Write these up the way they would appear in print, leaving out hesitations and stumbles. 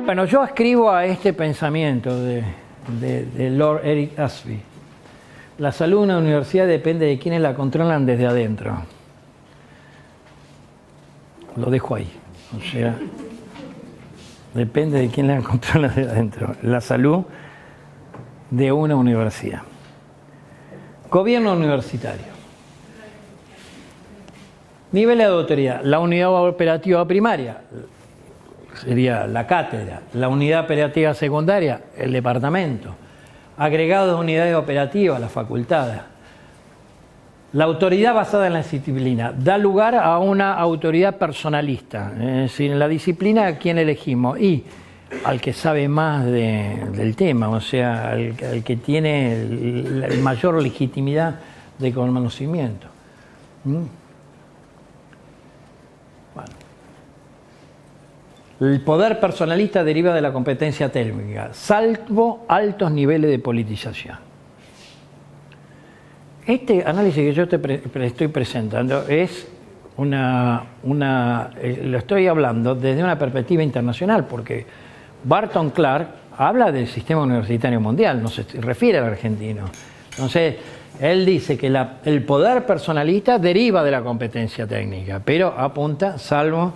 Bueno, yo escribo a este pensamiento de Lord Eric Ashby. La salud de una universidad depende de quienes la controlan desde adentro. Lo dejo ahí. O sea, depende de quién la controla desde adentro. La salud de una universidad. Gobierno universitario. Niveles de autoridad. La unidad operativa primaria sería la cátedra. La unidad operativa secundaria, el departamento. Agregados de unidades operativas, las facultades. La autoridad basada en la disciplina da lugar a una autoridad personalista. Es decir, en la disciplina, ¿a quién elegimos? Y al que sabe más del tema, o sea, al que tiene la mayor legitimidad de conocimiento. Bueno. El poder personalista deriva de la competencia técnica, salvo altos niveles de politización. Este análisis que yo te estoy presentando es lo estoy hablando desde una perspectiva internacional, porque Barton Clark habla del sistema universitario mundial, no se refiere al argentino. Entonces, él dice que el poder personalista deriva de la competencia técnica, pero apunta salvo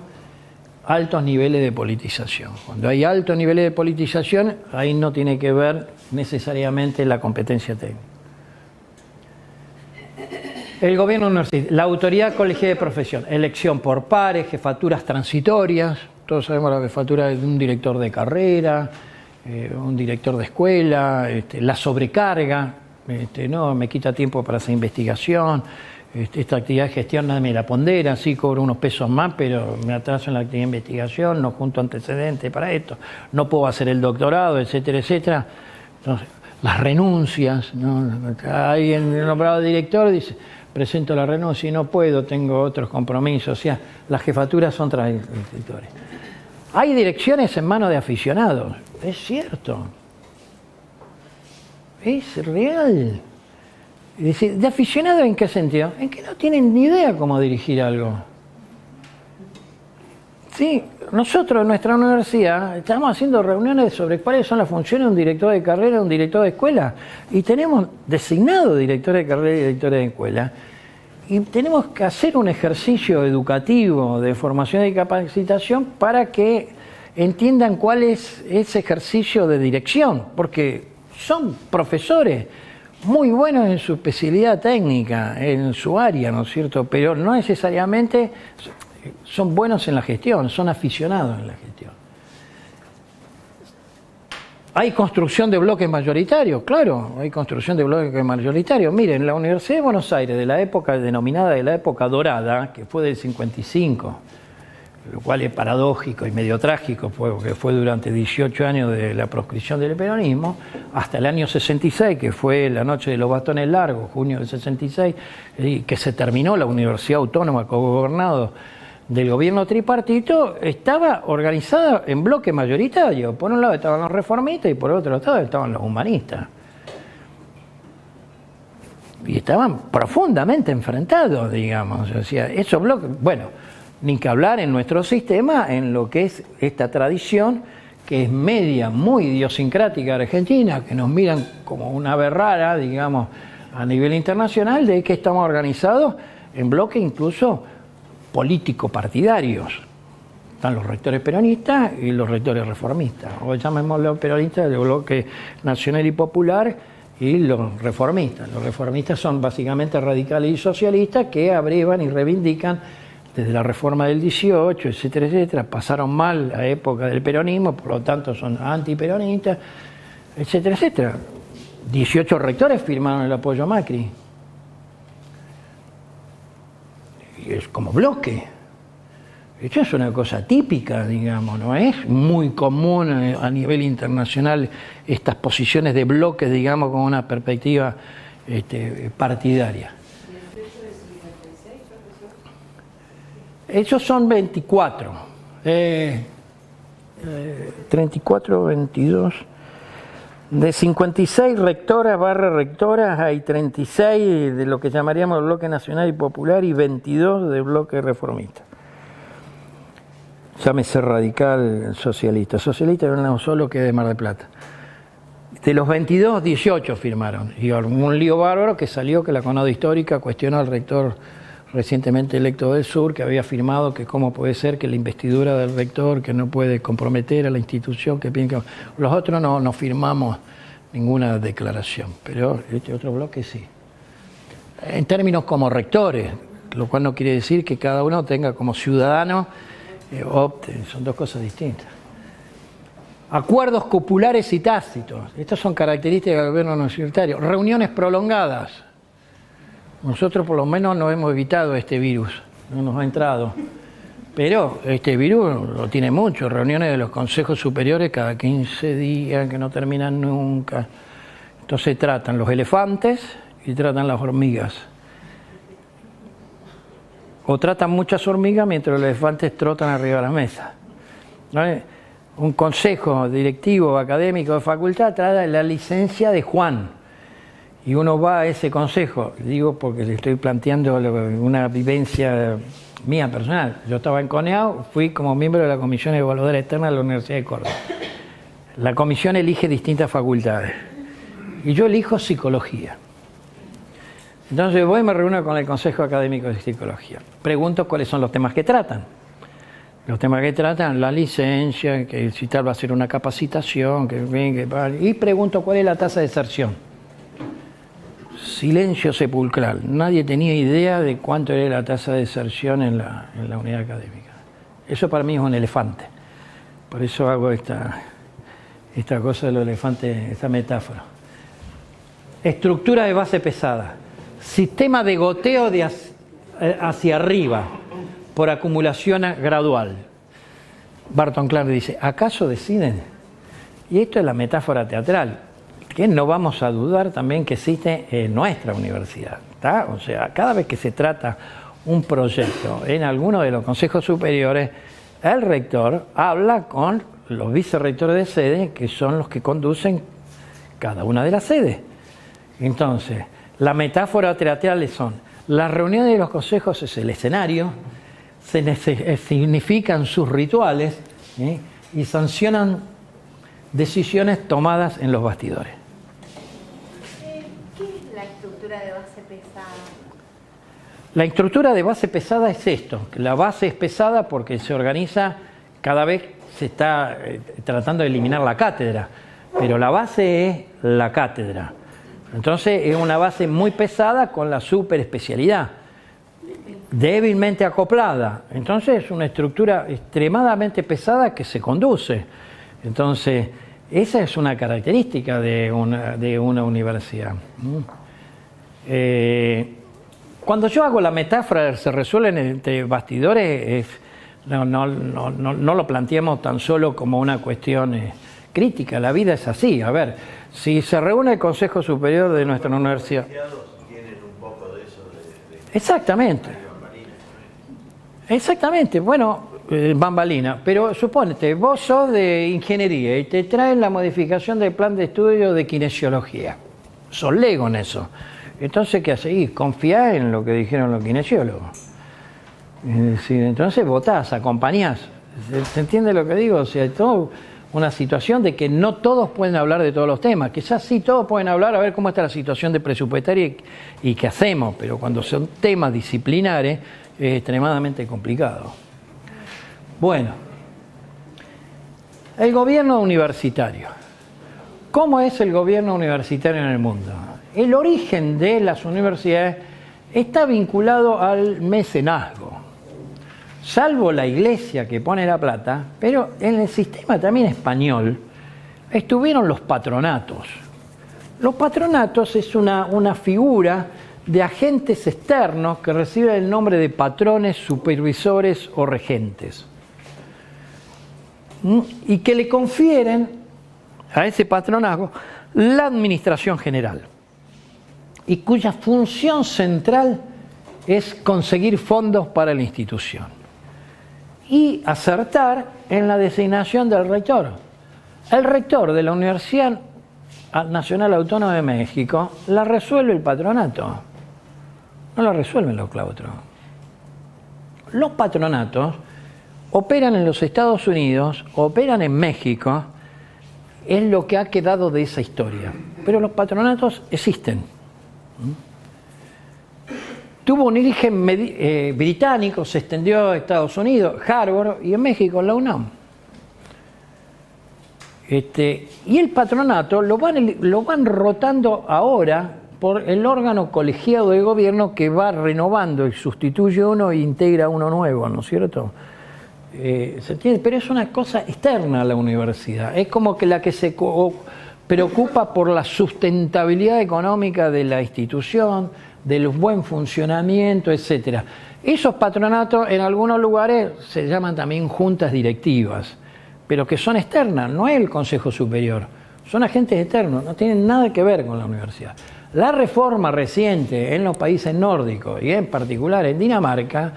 altos niveles de politización. Cuando hay altos niveles de politización, ahí no tiene que ver necesariamente la competencia técnica. El gobierno universitario, la autoridad colegiada de profesión, elección por pares, jefaturas transitorias, todos sabemos la jefatura de un director de carrera, un director de escuela, la sobrecarga, no me quita tiempo para hacer investigación, esta actividad de gestión nadie me la pondera, sí cobro unos pesos más, pero me atraso en la actividad de investigación, no junto antecedentes para esto, no puedo hacer el doctorado, etcétera, etcétera. Entonces, las renuncias, ¿no? Alguien nombrado director dice, presento la renuncia y no puedo, tengo otros compromisos, o sea, las jefaturas son transitores. Hay direcciones en manos de aficionados, es cierto, es real. Es decir, ¿de aficionado en qué sentido? En que no tienen ni idea cómo dirigir algo. Sí, nosotros en nuestra universidad estamos haciendo reuniones sobre cuáles son las funciones de un director de carrera, un director de escuela, y tenemos designado directores de carrera y directores de escuela, y tenemos que hacer un ejercicio educativo de formación y capacitación para que entiendan cuál es ese ejercicio de dirección, porque son profesores muy buenos en su especialidad técnica, en su área, ¿no es cierto? Pero no necesariamente son buenos en la gestión, son aficionados en la gestión. ¿Hay construcción de bloques mayoritarios? Claro, hay construcción de bloques mayoritarios. Miren, la Universidad de Buenos Aires, de la época denominada de la época dorada, que fue del 55, lo cual es paradójico y medio trágico, porque fue durante 18 años de la proscripción del peronismo, hasta el año 66, que fue la noche de los bastones largos, junio del 66, que se terminó la Universidad Autónoma co-gobernado del gobierno tripartito, estaba organizada en bloque mayoritario. Por un lado estaban los reformistas y por otro lado estaban los humanistas. Y estaban profundamente enfrentados, digamos. O sea, esos bloques, bueno, ni que hablar en nuestro sistema, en lo que es esta tradición, que es media, muy idiosincrática de Argentina, que nos miran como una ave rara, digamos, a nivel internacional, de que estamos organizados en bloques incluso político-partidarios. Están los rectores peronistas y los rectores reformistas, o llamémoslo peronistas, el bloque nacional y popular, y los reformistas. Los reformistas son básicamente radicales y socialistas que abrevan y reivindican desde la reforma del 18, etcétera, etcétera, pasaron mal la época del peronismo, por lo tanto son antiperonistas, etcétera, etcétera. 18 rectores firmaron el apoyo a Macri. Y es como bloque. Esto es una cosa típica, digamos, no es muy común a nivel internacional estas posiciones de bloques, digamos, con una perspectiva partidaria. Ellos son 24, 34, 22, De 56 rectoras barra rectoras hay 36 de lo que llamaríamos bloque nacional y popular y 22 de bloque reformista. Llámese radical socialista. Socialista no solo que de Mar del Plata. De los 22, 18 firmaron. Y un lío bárbaro que salió que la CONADO Histórica cuestionó al rector recientemente electo del Sur, que había firmado que cómo puede ser que la investidura del rector, que no puede comprometer a la institución, que los otros no firmamos ninguna declaración, pero este otro bloque sí. En términos como rectores, lo cual no quiere decir que cada uno tenga como ciudadano opte, son dos cosas distintas. Acuerdos cupulares y tácitos, estas son características del gobierno universitario. Reuniones prolongadas. Nosotros por lo menos no hemos evitado este virus, no nos ha entrado. Pero este virus lo tiene mucho, reuniones de los consejos superiores cada 15 días que no terminan nunca. Entonces tratan los elefantes y tratan las hormigas. O tratan muchas hormigas mientras los elefantes trotan arriba de la mesa. ¿No? Un consejo directivo académico de facultad trae la licencia de Juan. Y uno va a ese consejo, digo porque le estoy planteando una vivencia mía personal. Yo estaba en CONEAU, fui como miembro de la Comisión Evaluadora Externa de la Universidad de Córdoba. La comisión elige distintas facultades. Y yo elijo psicología. Entonces voy y me reúno con el Consejo Académico de Psicología. Pregunto cuáles son los temas que tratan. Los temas que tratan, la licencia, que si tal va a ser una capacitación, y pregunto cuál es la tasa de deserción. Silencio sepulcral. Nadie tenía idea de cuánto era la tasa de deserción en la unidad académica. Eso para mí es un elefante. Por eso hago esta cosa de los elefantes, esta metáfora. Estructura de base pesada. Sistema de goteo hacia arriba por acumulación gradual. Barton Clark dice, ¿acaso deciden? Y esto es la metáfora teatral, que no vamos a dudar también que existe en nuestra universidad, ¿está? O sea, cada vez que se trata un proyecto en alguno de los consejos superiores, el rector habla con los vicerrectores de sede, que son los que conducen cada una de las sedes. Entonces, la metáfora teatral son, las reuniones de los consejos es el escenario, significan sus rituales y sancionan decisiones tomadas en los bastidores. ¿Qué es la estructura de base pesada? La estructura de base pesada es esto. La base es pesada porque se organiza, cada vez se está tratando de eliminar la cátedra, pero la base es la cátedra. Entonces es una base muy pesada con la superespecialidad, débilmente acoplada. Entonces es una estructura extremadamente pesada que se conduce. Entonces esa es una característica de una universidad. Cuando yo hago la metáfora, se resuelven entre bastidores, no lo planteemos tan solo como una cuestión crítica. La vida es así. A ver, si se reúne el Consejo Superior de nuestra universidad. Tienen un poco de eso Exactamente. Exactamente. Bueno, bambalina. Pero supónete, vos sos de ingeniería y te traen la modificación del plan de estudio de kinesiología. Sos lego en eso. Entonces, ¿qué hacéis? Confiás en lo que dijeron los kinesiólogos. Es decir, entonces votás, acompañás. ¿Se entiende lo que digo? O sea, todo una situación de que no todos pueden hablar de todos los temas. Quizás sí todos pueden hablar a ver cómo está la situación de presupuestaria y qué hacemos, pero cuando son temas disciplinares es extremadamente complicado. Bueno, el gobierno universitario. ¿Cómo es el gobierno universitario en el mundo? El origen de las universidades está vinculado al mecenazgo. Salvo la iglesia que pone la plata, pero en el sistema también español estuvieron los patronatos. Los patronatos es una figura de agentes externos que reciben el nombre de patrones, supervisores o regentes. Y que le confieren a ese patronazgo la administración general, y cuya función central es conseguir fondos para la institución y acertar en la designación del rector. El rector de la universidad Nacional Autónoma de México la resuelve el patronato, no la resuelven los claustros. Los patronatos operan en los Estados Unidos, operan en México, es lo que ha quedado de esa historia. Pero los patronatos existen. Tuvo un origen británico, se extendió a Estados Unidos, Harvard, y en México la UNAM. Y el patronato lo van rotando ahora por el órgano colegiado de gobierno que va renovando y sustituye uno e integra uno nuevo, ¿no es cierto? ¿Se entiende? Pero es una cosa externa a la universidad. Es como que la que se preocupa por la sustentabilidad económica de la institución, del buen funcionamiento, etcétera. Esos patronatos en algunos lugares se llaman también juntas directivas, pero que son externas, no es el Consejo Superior, son agentes externos, no tienen nada que ver con la universidad. La reforma reciente en los países nórdicos y en particular en Dinamarca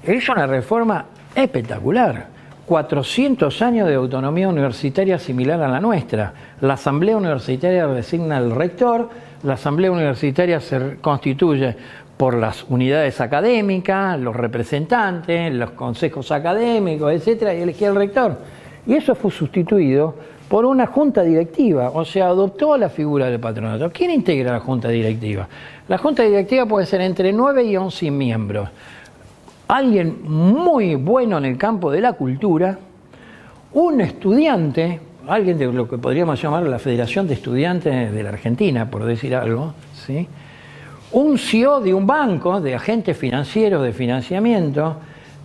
es una reforma espectacular. 400 años de autonomía universitaria similar a la nuestra. La asamblea universitaria designa al rector, la asamblea universitaria se constituye por las unidades académicas, los representantes, los consejos académicos, etcétera, y elegía al rector. Y eso fue sustituido por una junta directiva, o sea, adoptó la figura del patronato. ¿Quién integra la junta directiva? La junta directiva puede ser entre 9 y 11 miembros. Alguien muy bueno en el campo de la cultura, un estudiante, alguien de lo que podríamos llamar la Federación de Estudiantes de la Argentina, por decir algo, ¿sí? Un CEO de un banco, de agentes financieros de financiamiento.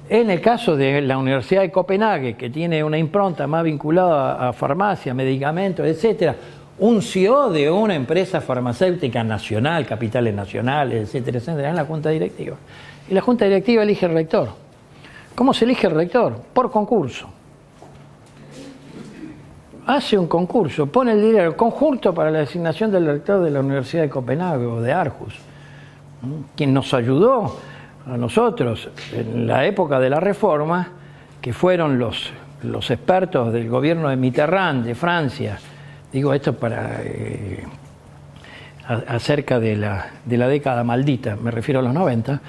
En el caso de la Universidad de Copenhague, que tiene una impronta más vinculada a farmacia, medicamentos, etcétera, un CEO de una empresa farmacéutica nacional, capitales nacionales, etcétera, etcétera, en la junta directiva. Y la junta directiva elige el rector. ¿Cómo se elige el rector? Por concurso. Hace un concurso, pone el dinero conjunto para la designación del rector de la Universidad de Copenhague o de Aarhus, quien nos ayudó a nosotros en la época de la Reforma, que fueron los expertos del gobierno de Mitterrand, de Francia. Digo esto para acerca de la década maldita, me refiero a los 90.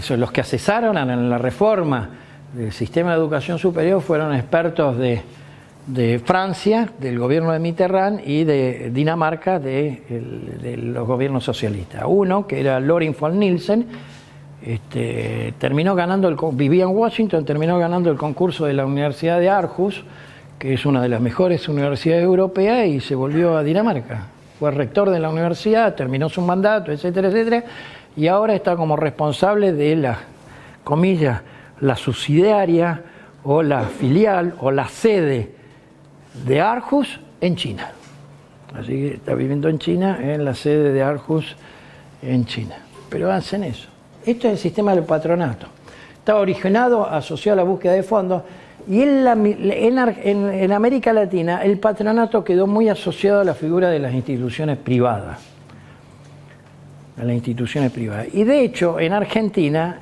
Son los que asesoraron en la reforma del sistema de educación superior, fueron expertos de Francia, del gobierno de Mitterrand, y de Dinamarca, de los gobiernos socialistas. Uno, que era Lorin von Nielsen, terminó ganando, vivía en Washington, terminó ganando el concurso de la Universidad de Aarhus, que es una de las mejores universidades europeas, y se volvió a Dinamarca. Fue rector de la universidad, terminó su mandato, etcétera, etcétera, y ahora está como responsable de la, comillas, la subsidiaria o la filial o la sede de Aarhus en China. Así que está viviendo en China, en la sede de Aarhus en China. Pero hacen eso. Esto es el sistema del patronato. Está originado, asociado a la búsqueda de fondos, y en América Latina el patronato quedó muy asociado a la figura de las instituciones privadas. A las instituciones privadas. Y de hecho, en Argentina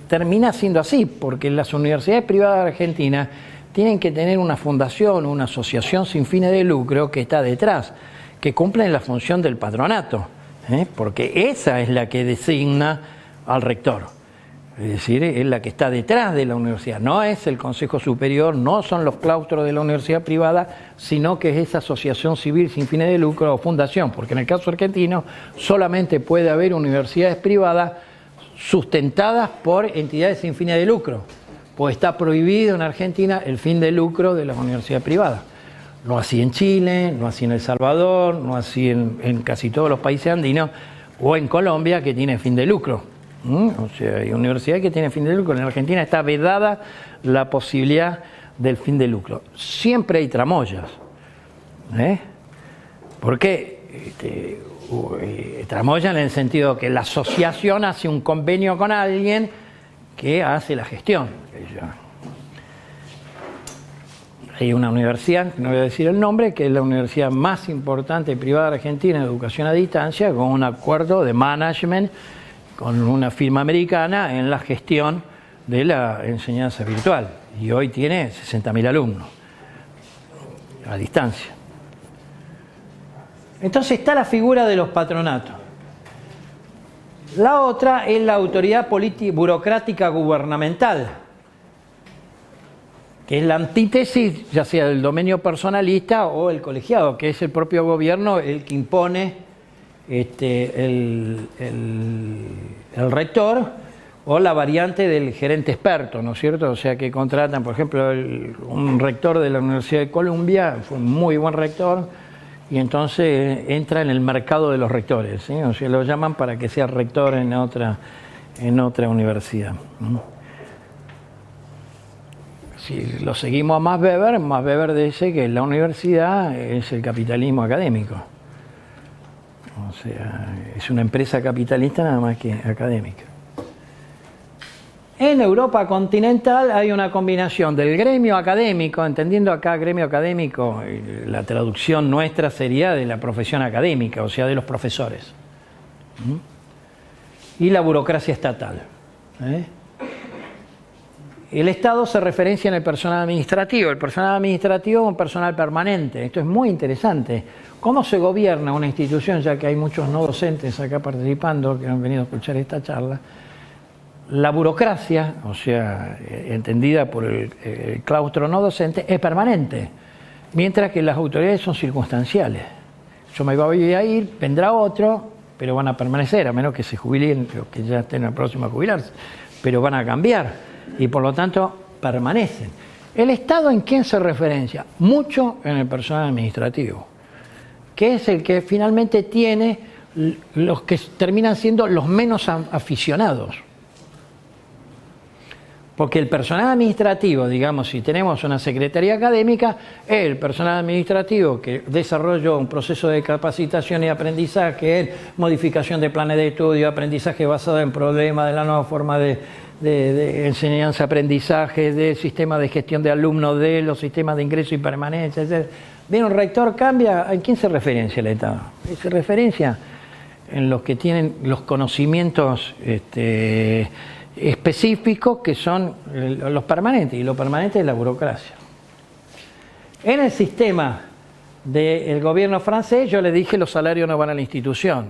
termina siendo así, porque las universidades privadas de Argentina tienen que tener una fundación, una asociación sin fines de lucro que está detrás, que cumple la función del patronato, porque esa es la que designa al rector. Es decir, es la que está detrás de la universidad, no es el Consejo Superior, no son los claustros de la universidad privada, sino que es esa asociación civil sin fines de lucro o fundación, porque en el caso argentino solamente puede haber universidades privadas sustentadas por entidades sin fines de lucro, pues está prohibido en Argentina el fin de lucro de las universidades privadas. No así en Chile, no así en El Salvador, no así en casi todos los países andinos, o en Colombia, que tiene fin de lucro. O sea, hay universidades que tienen fin de lucro. En Argentina está vedada la posibilidad del fin de lucro. Siempre hay tramoyas. ¿Por qué? Tramoyan en el sentido que la asociación hace un convenio con alguien que hace la gestión. Hay una universidad, no voy a decir el nombre, que es la universidad más importante privada de Argentina en educación a distancia, con un acuerdo de management con una firma americana en la gestión de la enseñanza virtual. Y hoy tiene 60.000 alumnos a distancia. Entonces está la figura de los patronatos. La otra es la autoridad burocrática gubernamental, que es la antítesis ya sea del dominio personalista o el colegiado, que es el propio gobierno el que impone el rector, o la variante del gerente experto, ¿no es cierto? O sea, que contratan, por ejemplo, un rector de la Universidad de Columbia, fue un muy buen rector, y entonces entra en el mercado de los rectores, ¿sí? O sea, lo llaman para que sea rector en otra universidad. Si lo seguimos a Max Weber dice que la universidad es el capitalismo académico. O sea, es una empresa capitalista nada más que académica. En Europa continental hay una combinación del gremio académico, entendiendo acá gremio académico, la traducción nuestra sería de la profesión académica, o sea, de los profesores. Y la burocracia estatal. El Estado se referencia en el personal administrativo. El personal administrativo es un personal permanente. Esto es muy interesante. ¿Cómo se gobierna una institución? Ya que hay muchos no docentes acá participando que han venido a escuchar esta charla. La burocracia, o sea, entendida por el claustro no docente, es permanente, mientras que las autoridades son circunstanciales. Yo me voy a ir, vendrá otro, pero van a permanecer, a menos que se jubilen, o que ya estén próximos a jubilarse, pero van a cambiar y por lo tanto permanecen. ¿El Estado en quién se referencia? Mucho en el personal administrativo, que es el que finalmente tiene los que terminan siendo los menos aficionados. Porque el personal administrativo, digamos, si tenemos una secretaría académica, el personal administrativo que desarrolla un proceso de capacitación y aprendizaje, modificación de planes de estudio, aprendizaje basado en problemas de la nueva forma de enseñanza-aprendizaje, del sistema de gestión de alumnos, de los sistemas de ingreso y permanencia, etc. Bien, un rector cambia, ¿a quién se referencia el Estado? Se referencia en los que tienen los conocimientos específicos, que son los permanentes, y lo permanente es la burocracia. En el sistema del gobierno francés, yo les dije, los salarios no van a la institución.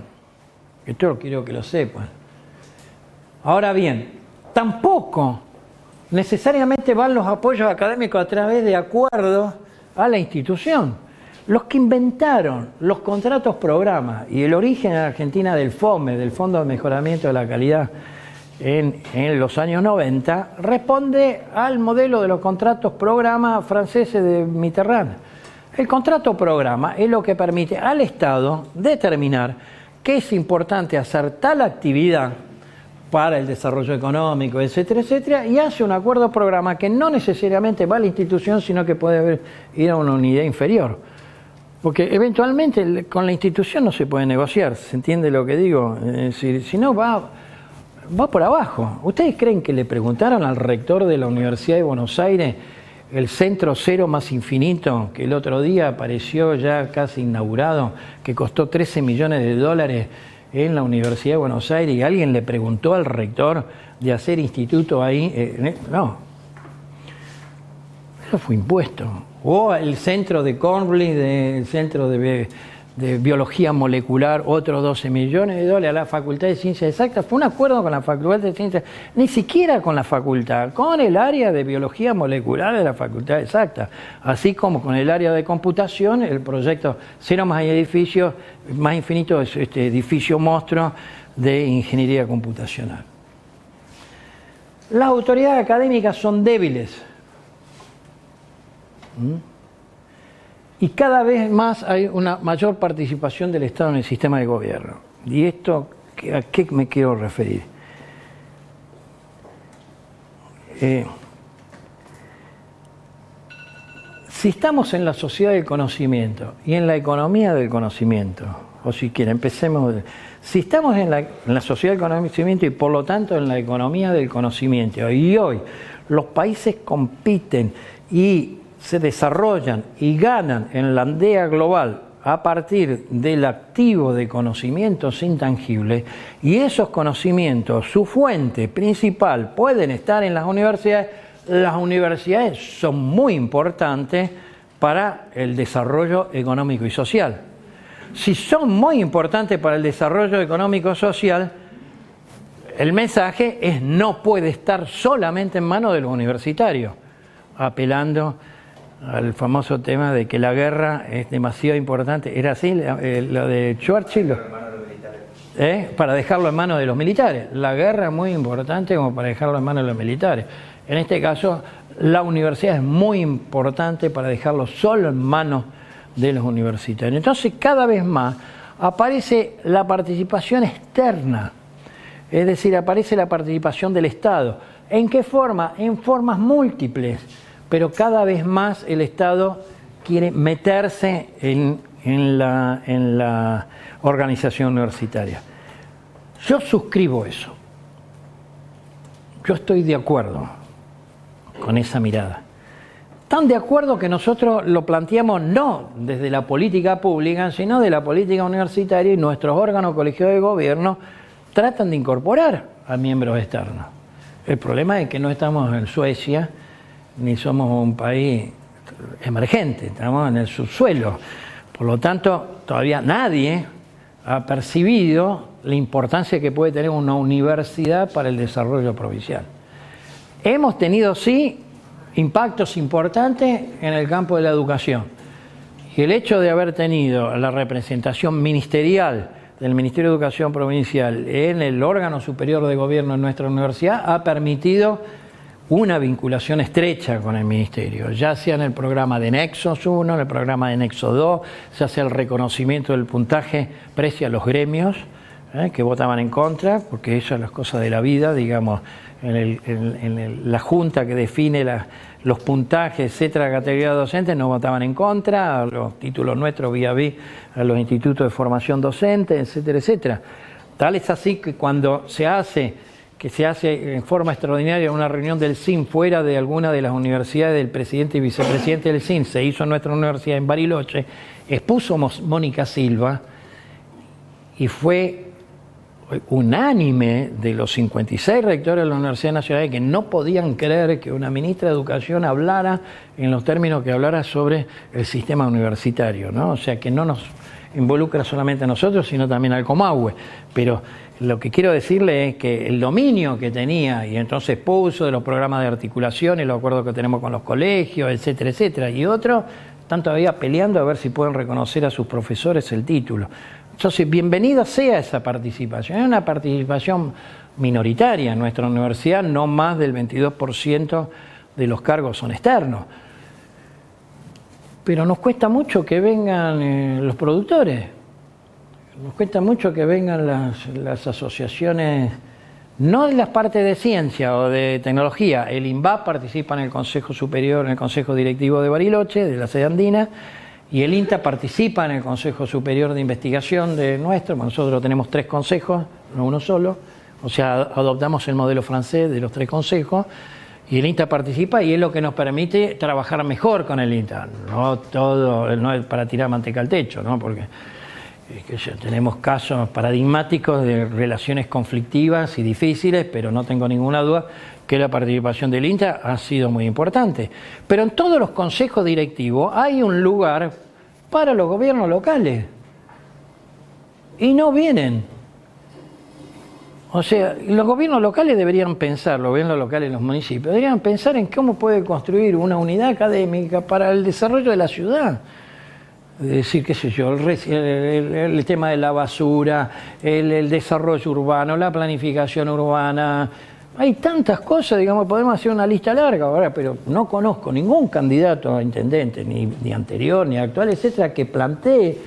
Esto quiero que lo sepan. Ahora bien, tampoco necesariamente van los apoyos académicos a través de acuerdos a la institución. Los que inventaron los contratos programa y el origen en Argentina del FOME, del Fondo de Mejoramiento de la Calidad, en los años 90, responde al modelo de los contratos programa franceses de Mitterrand. El contrato programa es lo que permite al Estado determinar que es importante hacer tal actividad para el desarrollo económico, etcétera, etcétera, y hace un acuerdo programa que no necesariamente va a la institución, sino que puede ir a una unidad inferior. Porque eventualmente con la institución no se puede negociar, ¿se entiende lo que digo? Es decir, si no va por abajo. ¿Ustedes creen que le preguntaron al rector de la Universidad de Buenos Aires, el centro cero más infinito, que el otro día apareció ya casi inaugurado, que costó 13 millones de dólares en la Universidad de Buenos Aires, y alguien le preguntó al rector de hacer instituto ahí? No. Eso fue impuesto. O el centro de Cornell, el centro de biología molecular, otros 12 millones de dólares a la Facultad de Ciencias Exactas. Fue un acuerdo con la Facultad de Ciencias, ni siquiera con la facultad, con el área de biología molecular de la Facultad Exacta, así como con el área de computación. El proyecto Cero más edificio más infinito es este edificio monstruo de ingeniería computacional. Las autoridades académicas son débiles. Y cada vez más hay una mayor participación del Estado en el sistema de gobierno. ¿Y esto a qué me quiero referir? Si estamos en la sociedad del conocimiento y en la economía del conocimiento, o si quieren, empecemos. Si estamos en la sociedad del conocimiento y por lo tanto en la economía del conocimiento, y hoy los países compiten y se desarrollan y ganan en la aldea global a partir del activo de conocimientos intangibles, y esos conocimientos, su fuente principal, pueden estar en las universidades son muy importantes para el desarrollo económico y social. si son muy importantes para el desarrollo económico-social, el mensaje es no puede estar solamente en manos de los universitarios, apelando al famoso tema de que la guerra es demasiado importante. ¿Era así lo de Churchill? Para dejarlo en manos de los militares. La guerra es muy importante como para dejarlo en manos de los militares. En este caso, la universidad es muy importante para dejarlo solo en manos de los universitarios. Entonces, cada vez más aparece la participación externa, es decir, aparece la participación del Estado. ¿En qué forma? En formas múltiples, pero cada vez más el Estado quiere meterse en la organización universitaria. Yo suscribo eso. Yo estoy de acuerdo con esa mirada. Tan de acuerdo que nosotros lo planteamos no desde la política pública, sino de la política universitaria, y nuestros órganos colegiados de gobierno tratan de incorporar a miembros externos. El problema es que no estamos en Suecia, ni somos un país emergente, estamos en el subsuelo. Por lo tanto, todavía nadie ha percibido la importancia que puede tener una universidad para el desarrollo provincial. Hemos tenido, sí, impactos importantes en el campo de la educación. Y el hecho de haber tenido la representación ministerial del Ministerio de Educación Provincial en el órgano superior de gobierno de nuestra universidad ha permitido una vinculación estrecha con el Ministerio, ya sea en el programa de Nexos 1, en el programa de Nexos 2, ya sea el reconocimiento del puntaje precio a los gremios que votaban en contra, porque eso es las cosas de la vida, digamos, la junta que define los puntajes, etcétera, la categoría de docentes no votaban en contra, a los títulos nuestros vía B, a los institutos de formación docente, etcétera, etcétera. Tal es así que cuando se hace en forma extraordinaria una reunión del CIN fuera de alguna de las universidades del presidente y vicepresidente del CIN, se hizo en nuestra universidad en Bariloche, expuso Mónica Silva y fue unánime de los 56 rectores de la Universidad Nacional que no podían creer que una ministra de Educación hablara en los términos que hablara sobre el sistema universitario, ¿no? O sea, que no nos involucra solamente a nosotros, sino también al Comahue. Pero lo que quiero decirle es que el dominio que tenía, y entonces puso de los programas de articulación y los acuerdos que tenemos con los colegios, etcétera, etcétera, y otros están todavía peleando a ver si pueden reconocer a sus profesores el título. Entonces, bienvenida sea esa participación. Es una participación minoritaria en nuestra universidad, no más del 22% de los cargos son externos. Pero nos cuesta mucho que vengan los productores, nos cuesta mucho que vengan las asociaciones, no de las partes de ciencia o de tecnología. El INVAP participa en el Consejo Superior, en el Consejo Directivo de Bariloche, de la sede andina, y el INTA participa en el Consejo Superior de Investigación de nuestro. Nosotros tenemos 3 consejos, no uno solo, o sea, adoptamos el modelo francés de los 3 consejos, y el INTA participa y es lo que nos permite trabajar mejor con el INTA. No todo, no es para tirar manteca al techo, ¿no? Porque tenemos casos paradigmáticos de relaciones conflictivas y difíciles, pero no tengo ninguna duda que la participación del INTA ha sido muy importante. Pero en todos los consejos directivos hay un lugar para los gobiernos locales. Y no vienen. O sea, los gobiernos locales deberían pensar, los gobiernos locales de los municipios, deberían pensar en cómo puede construir una unidad académica para el desarrollo de la ciudad. Es decir, qué sé yo, el tema de la basura, el desarrollo urbano, la planificación urbana. Hay tantas cosas, digamos, podemos hacer una lista larga ahora, pero no conozco ningún candidato a intendente, ni anterior, ni actual, etcétera, que plantee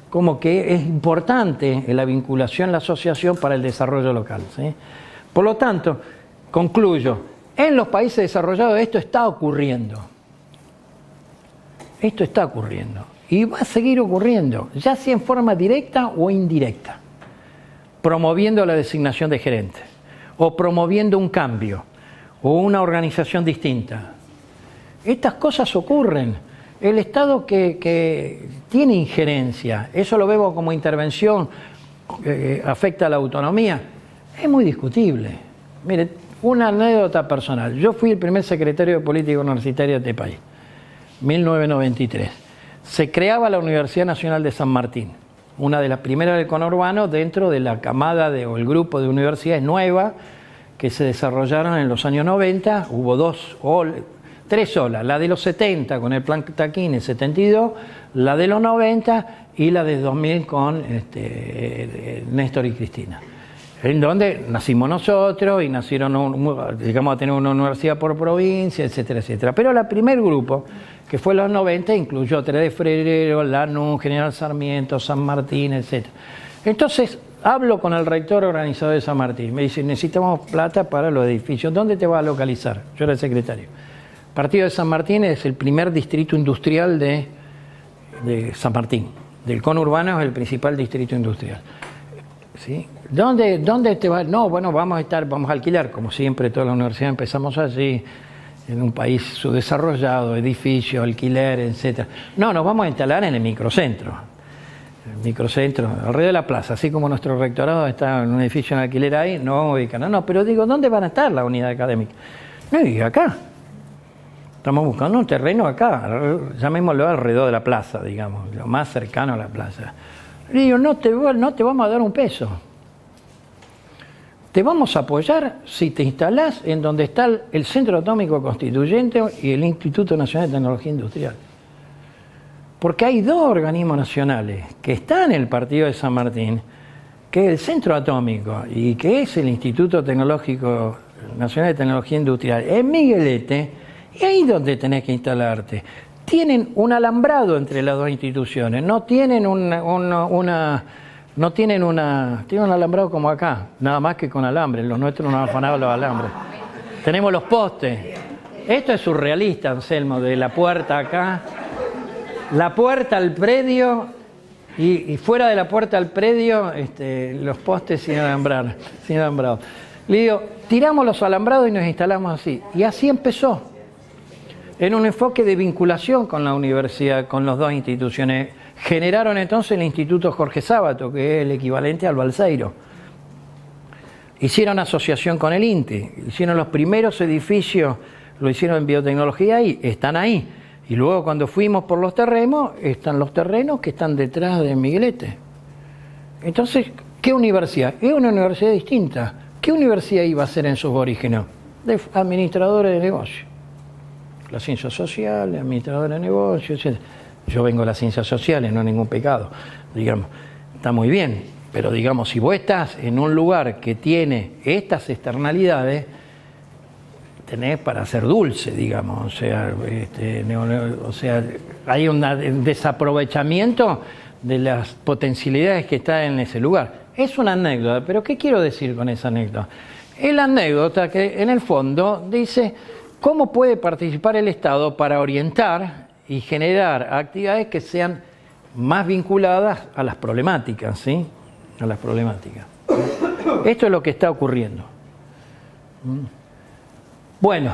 como que es importante la vinculación, la asociación para el desarrollo local, ¿sí? Por lo tanto, concluyo, en los países desarrollados esto está ocurriendo. Esto está ocurriendo. Y va a seguir ocurriendo, ya sea en forma directa o indirecta, promoviendo la designación de gerentes, o promoviendo un cambio, o una organización distinta. Estas cosas ocurren. El Estado que tiene injerencia, eso lo vemos como intervención que afecta a la autonomía, es muy discutible. Mire, una anécdota personal. Yo fui el primer secretario de Política Universitaria de este país, 1993. Se creaba la Universidad Nacional de San Martín. una de las primeras del conurbano dentro de la camada o el grupo de universidades nuevas que se desarrollaron en los años 90. Hubo tres olas, la de los 70 con el plan Taquín en 72, la de los 90 y la de 2000 con Néstor y Cristina. En donde nacimos nosotros y nacieron, llegamos a tener una universidad por provincia, etcétera, etcétera. Pero el primer grupo, que fue los 90, incluyó 3 de Febrero, Lanús, General Sarmiento, San Martín, etcétera. Entonces, hablo con el rector organizador de San Martín. Me dice, necesitamos plata para los edificios. ¿Dónde te vas a localizar? Yo era el secretario. El partido de San Martín es el primer distrito industrial de San Martín. Del conurbano es el principal distrito industrial. ¿Sí? ¿Dónde te vas? No, bueno, vamos a alquilar, como siempre, toda la universidad empezamos allí, en un país subdesarrollado, edificios, alquiler, etc. No, nos vamos a instalar en el microcentro. El microcentro, alrededor de la plaza, así como nuestro rectorado está en un edificio en alquiler ahí, no vamos a ubicar. No, pero digo, ¿dónde van a estar la unidad académica? No, y acá. Estamos buscando un terreno acá, llamémoslo alrededor de la plaza, digamos, lo más cercano a la plaza. Le digo, no te vamos a dar un peso. Te vamos a apoyar si te instalás en donde está el Centro Atómico Constituyente y el Instituto Nacional de Tecnología Industrial. Porque hay 2 organismos nacionales que están en el partido de San Martín, que es el Centro Atómico y que es el Instituto Tecnológico Nacional de Tecnología Industrial, en Miguelete, y ahí es donde tenés que instalarte. Tienen un alambrado entre las 2 instituciones, tienen un alambrado como acá, nada más que con alambre. Los nuestros no han afanado los alambres. Tenemos los postes. Esto es surrealista, Anselmo, de la puerta acá, la puerta al predio y fuera de la puerta al predio los postes sin alambrar, sin alambrado. Le digo, tiramos los alambrados y nos instalamos así. Y así empezó. En un enfoque de vinculación con la universidad, con las 2 instituciones. Generaron entonces el Instituto Jorge Sábato, que es el equivalente al Balseiro. Hicieron asociación con el INTE, hicieron los primeros edificios, lo hicieron en biotecnología y están ahí. Y luego cuando fuimos por los terrenos, están los terrenos que están detrás de Miguelete. Entonces, ¿qué universidad? Es una universidad distinta. ¿Qué universidad iba a ser en sus orígenes? De administradores de negocios. La ciencia social, administradores de negocios, etc. Yo vengo de las ciencias sociales, no hay ningún pecado, digamos, está muy bien, pero digamos, si vos estás en un lugar que tiene estas externalidades, tenés para ser dulce, digamos, o sea, hay un desaprovechamiento de las potencialidades que están en ese lugar. Es una anécdota, pero ¿qué quiero decir con esa anécdota? Es la anécdota que en el fondo dice cómo puede participar el Estado para orientar y generar actividades que sean más vinculadas a las problemáticas, ¿sí? A las problemáticas. Esto es lo que está ocurriendo. Bueno,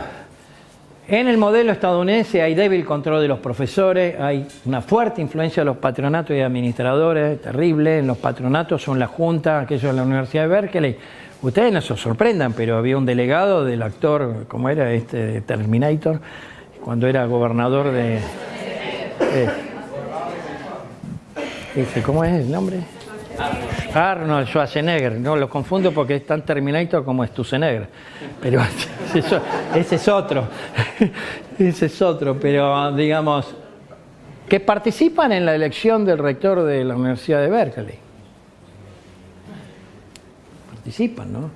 en el modelo estadounidense hay débil control de los profesores, hay una fuerte influencia de los patronatos y administradores, terrible. En los patronatos son la Junta, aquellos de la Universidad de Berkeley. Ustedes no se sorprendan, pero había un delegado del actor, ¿cómo era de Terminator? Cuando era gobernador de... ¿cómo es el nombre? Arnold Schwarzenegger. No, lo confundo porque es tan Terminator como Schwarzenegger. Pero ese es otro. Ese es otro, pero digamos, que participan en la elección del rector de la Universidad de Berkeley. Participan, ¿no?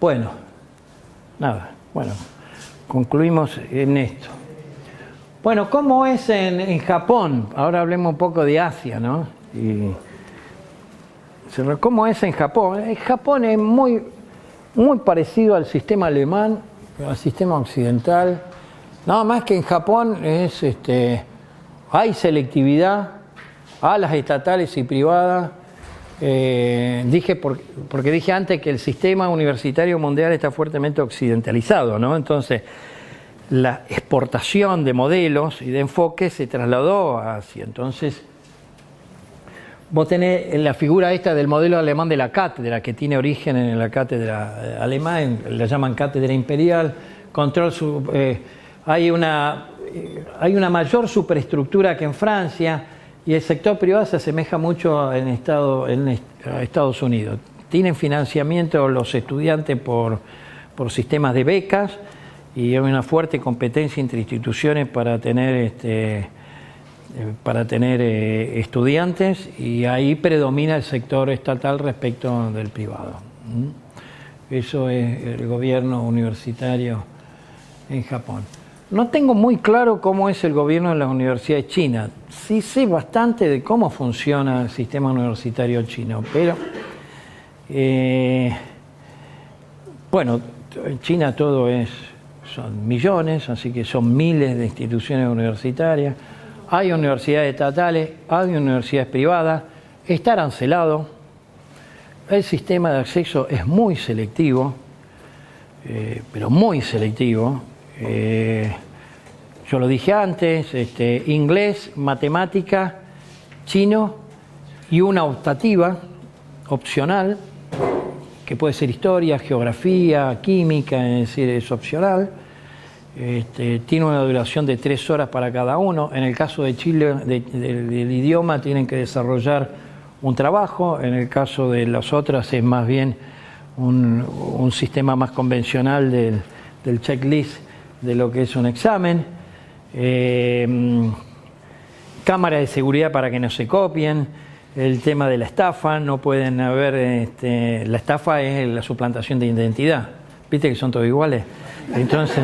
Bueno, nada, bueno. Concluimos en esto. Bueno, ¿cómo es en Japón? Ahora hablemos un poco de Asia, ¿no? ¿Cómo es en Japón? Japón es muy parecido al sistema alemán, al sistema occidental. Nada más que en Japón hay selectividad a las estatales y privadas. Porque dije antes que el sistema universitario mundial está fuertemente occidentalizado, ¿no? Entonces, la exportación de modelos y de enfoque se trasladó hacia. Entonces, vos tenés la figura esta del modelo alemán de la cátedra, que tiene origen en la cátedra alemana, la llaman cátedra imperial, hay una mayor superestructura que en Francia, Y el sector privado se asemeja mucho a Estados Unidos. Tienen financiamiento los estudiantes por sistemas de becas y hay una fuerte competencia entre instituciones para tener estudiantes, y ahí predomina el sector estatal respecto del privado. Eso es el gobierno universitario en Japón. No tengo muy claro cómo es el gobierno de las universidades chinas. Sí sé bastante de cómo funciona el sistema universitario chino, pero bueno, en China todo son millones, así que son miles de instituciones universitarias. Hay universidades estatales, hay universidades privadas, está arancelado. El sistema de acceso es muy selectivo, pero muy selectivo. Yo lo dije antes, inglés, matemática, chino y una optativa opcional, que puede ser historia, geografía, química, es decir, es opcional. Tiene una duración de 3 horas para cada uno. En el caso de Chile, del idioma, tienen que desarrollar un trabajo. En el caso de las otras es más bien un sistema más convencional del checklist de lo que es un examen. Cámara de seguridad para que no se copien. El tema de la estafa, no pueden haber, la estafa es la suplantación de identidad. ¿Viste que son todos iguales? Entonces,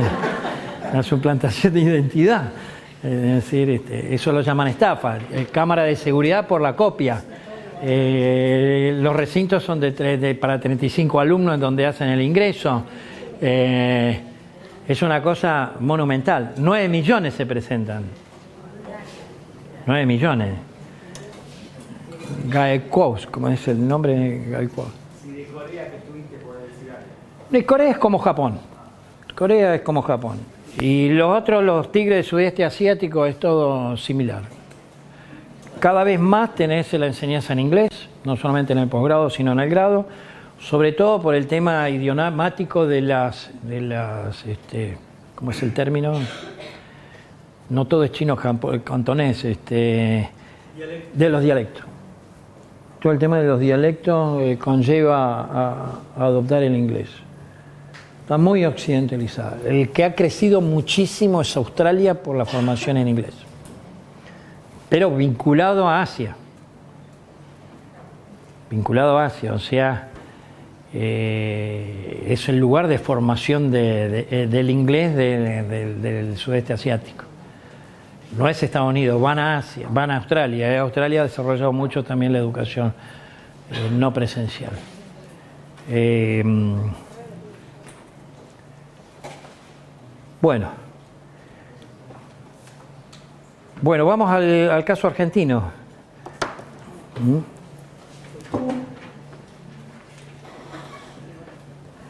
la suplantación de identidad, es decir, eso lo llaman estafa. Cámara de seguridad por la copia. Los recintos son para 35 alumnos en donde hacen el ingreso. Es una cosa monumental. 9 millones se presentan. 9 millones. Gaekwos, como es el nombre de Gaekwos. ¿Y de Corea que tuviste, podés decir algo? De Corea es como Japón. Corea es como Japón. Y los tigres del sudeste asiático es todo similar. Cada vez más tenés la enseñanza en inglés, no solamente en el posgrado, sino en el grado, sobre todo por el tema idiomático de las ¿cómo es el término? No todo es chino cantonés, de los dialectos. Todo el tema de los dialectos conlleva a adoptar el inglés. Está muy occidentalizada. El que ha crecido muchísimo es Australia por la formación en inglés, pero vinculado a Asia. Vinculado a Asia, o sea, es el lugar de formación del inglés del sudeste asiático. No es Estados Unidos, van a Asia, van a Australia. Australia ha desarrollado mucho también la educación no presencial. Bueno, vamos al caso argentino.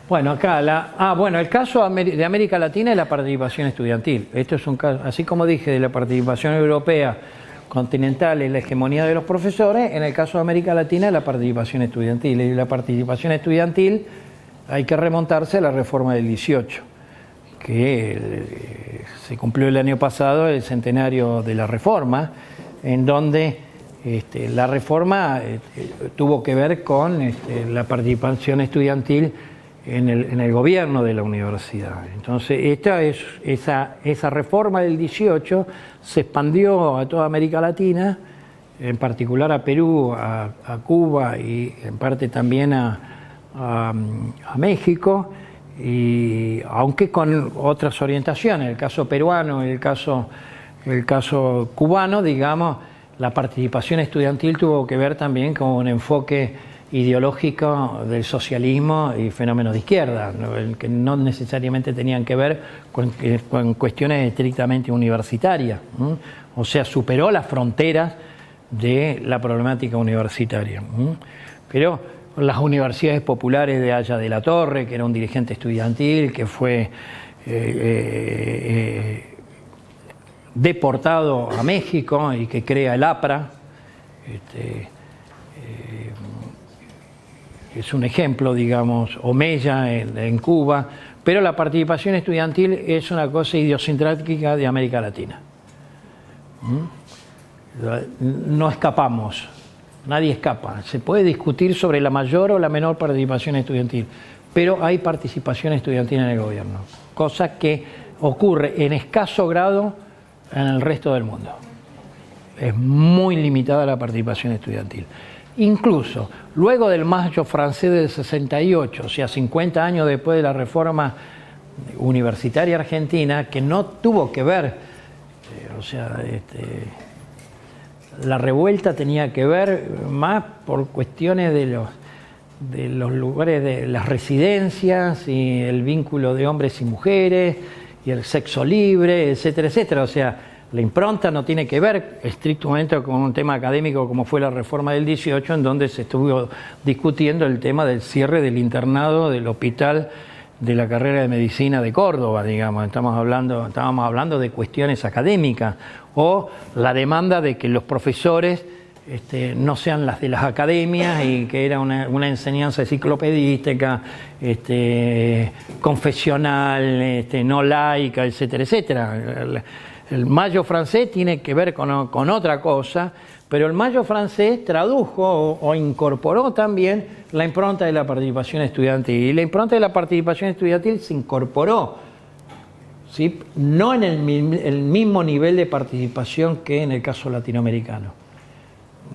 Bueno, acá el caso de América Latina es la participación estudiantil. Esto es un caso, así como dije, de la participación europea continental es la hegemonía de los profesores. En el caso de América Latina es la participación estudiantil. Y la participación estudiantil hay que remontarse a la reforma del 18, que se cumplió el año pasado el centenario de la reforma, en donde la reforma tuvo que ver con la participación estudiantil en el gobierno de la universidad. Entonces, esa reforma del 18 se expandió a toda América Latina, en particular a Perú, a Cuba y en parte también a México, y aunque con otras orientaciones, el caso peruano, el caso cubano, digamos, la participación estudiantil tuvo que ver también con un enfoque ideológico del socialismo y fenómenos de izquierda, que no necesariamente tenían que ver con cuestiones estrictamente universitarias. O sea, superó las fronteras de la problemática universitaria. Pero las universidades populares de Haya de la Torre, que era un dirigente estudiantil, que fue deportado a México y que crea el APRA, es un ejemplo, digamos, Omeya en Cuba, pero la participación estudiantil es una cosa idiosincrática de América Latina. No escapamos, nadie escapa. Se puede discutir sobre la mayor o la menor participación estudiantil, pero hay participación estudiantil en el gobierno, cosa que ocurre en escaso grado en el resto del mundo. Es muy limitada la participación estudiantil. Incluso luego del Mayo francés del 68, o sea, 50 años después de la reforma universitaria argentina, que no tuvo que ver, la revuelta tenía que ver más por cuestiones de los lugares, de las residencias y el vínculo de hombres y mujeres y el sexo libre, etcétera, etcétera. O sea, la impronta no tiene que ver estrictamente con un tema académico como fue la reforma del 18, en donde se estuvo discutiendo el tema del cierre del internado del hospital de la carrera de medicina de Córdoba, digamos. Estábamos hablando de cuestiones académicas, o la demanda de que los profesores no sean las de las academias y que era una enseñanza enciclopedística, confesional, no laica, etcétera, etcétera. El Mayo francés tiene que ver con otra cosa, pero el Mayo francés tradujo o incorporó también la impronta de la participación estudiantil. Y la impronta de la participación estudiantil se incorporó, ¿sí?, no en el mismo nivel de participación que en el caso latinoamericano.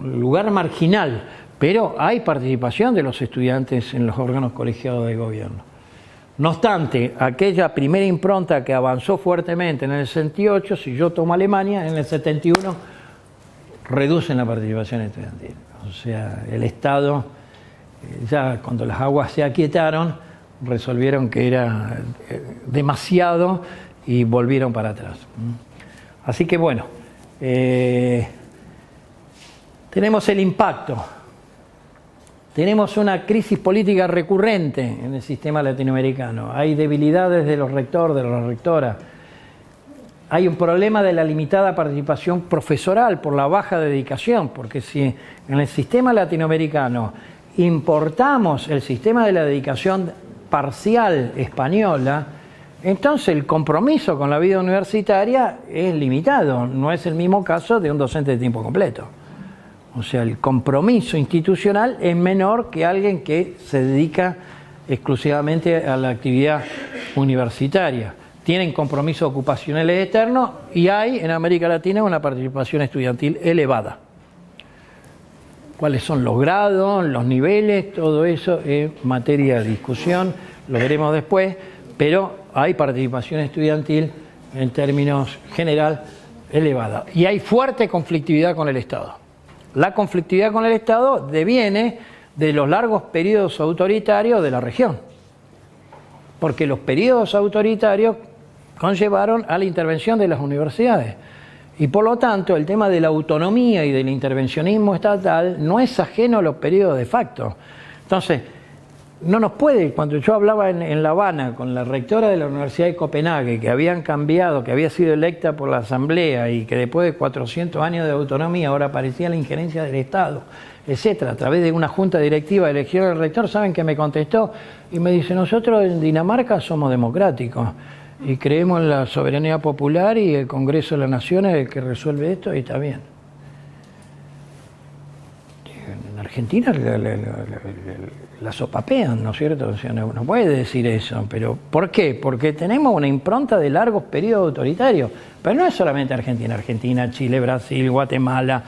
Lugar marginal, pero hay participación de los estudiantes en los órganos colegiados de gobierno. No obstante, aquella primera impronta que avanzó fuertemente en el 68, si yo tomo Alemania, en el 71 reducen la participación estudiantil. O sea, el Estado, ya cuando las aguas se aquietaron, resolvieron que era demasiado y volvieron para atrás. Así que bueno, tenemos el impacto. Tenemos una crisis política recurrente en el sistema latinoamericano. Hay debilidades de los rectores, de las rectoras. Hay un problema de la limitada participación profesoral por la baja dedicación, porque si en el sistema latinoamericano importamos el sistema de la dedicación parcial española, entonces el compromiso con la vida universitaria es limitado. No es el mismo caso de un docente de tiempo completo. O sea, el compromiso institucional es menor que alguien que se dedica exclusivamente a la actividad universitaria. Tienen compromisos ocupacionales eternos y hay en América Latina una participación estudiantil elevada. ¿Cuáles son los grados, los niveles? Todo eso es materia de discusión, lo veremos después, pero hay participación estudiantil en términos general elevada. Y hay fuerte conflictividad con el Estado. La conflictividad con el Estado deviene de los largos periodos autoritarios de la región, porque los periodos autoritarios conllevaron a la intervención de las universidades y por lo tanto el tema de la autonomía y del intervencionismo estatal no es ajeno a los periodos de facto. Entonces, no nos puede, cuando yo hablaba en La Habana con la rectora de la Universidad de Copenhague, que habían cambiado, que había sido electa por la Asamblea y que después de 400 años de autonomía ahora aparecía la injerencia del Estado, etcétera, a través de una junta directiva elegieron al rector, ¿saben qué me contestó? Y me dice, nosotros en Dinamarca somos democráticos y creemos en la soberanía popular y el Congreso de la Nación es el que resuelve esto y está bien. En Argentina la sopapean, ¿no es cierto? O sea, no puede decir eso, pero ¿por qué? Porque tenemos una impronta de largos periodos autoritarios, pero no es solamente Argentina, Chile, Brasil, Guatemala,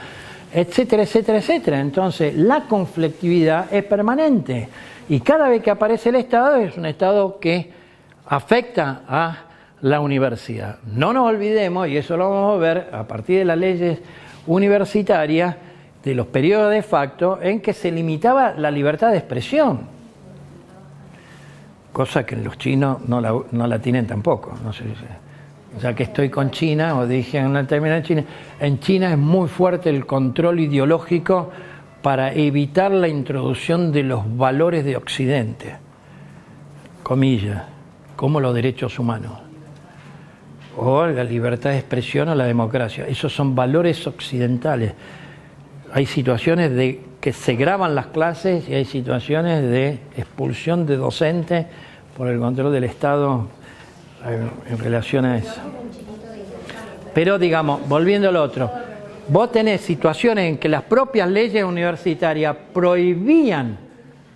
etcétera, etcétera, etcétera. Entonces, la conflictividad es permanente y cada vez que aparece el Estado es un Estado que afecta a la universidad. No nos olvidemos, y eso lo vamos a ver a partir de las leyes universitarias, de los periodos de facto en que se limitaba la libertad de expresión, cosa que los chinos no la tienen tampoco. No sé, ya que estoy con China, o dije en una término en China es muy fuerte el control ideológico para evitar la introducción de los valores de Occidente, comillas, como los derechos humanos, o la libertad de expresión o la democracia. Esos son valores occidentales. Hay situaciones de que se graban las clases y hay situaciones de expulsión de docentes por el control del Estado en relación a eso. Pero digamos, volviendo al otro, vos tenés situaciones en que las propias leyes universitarias prohibían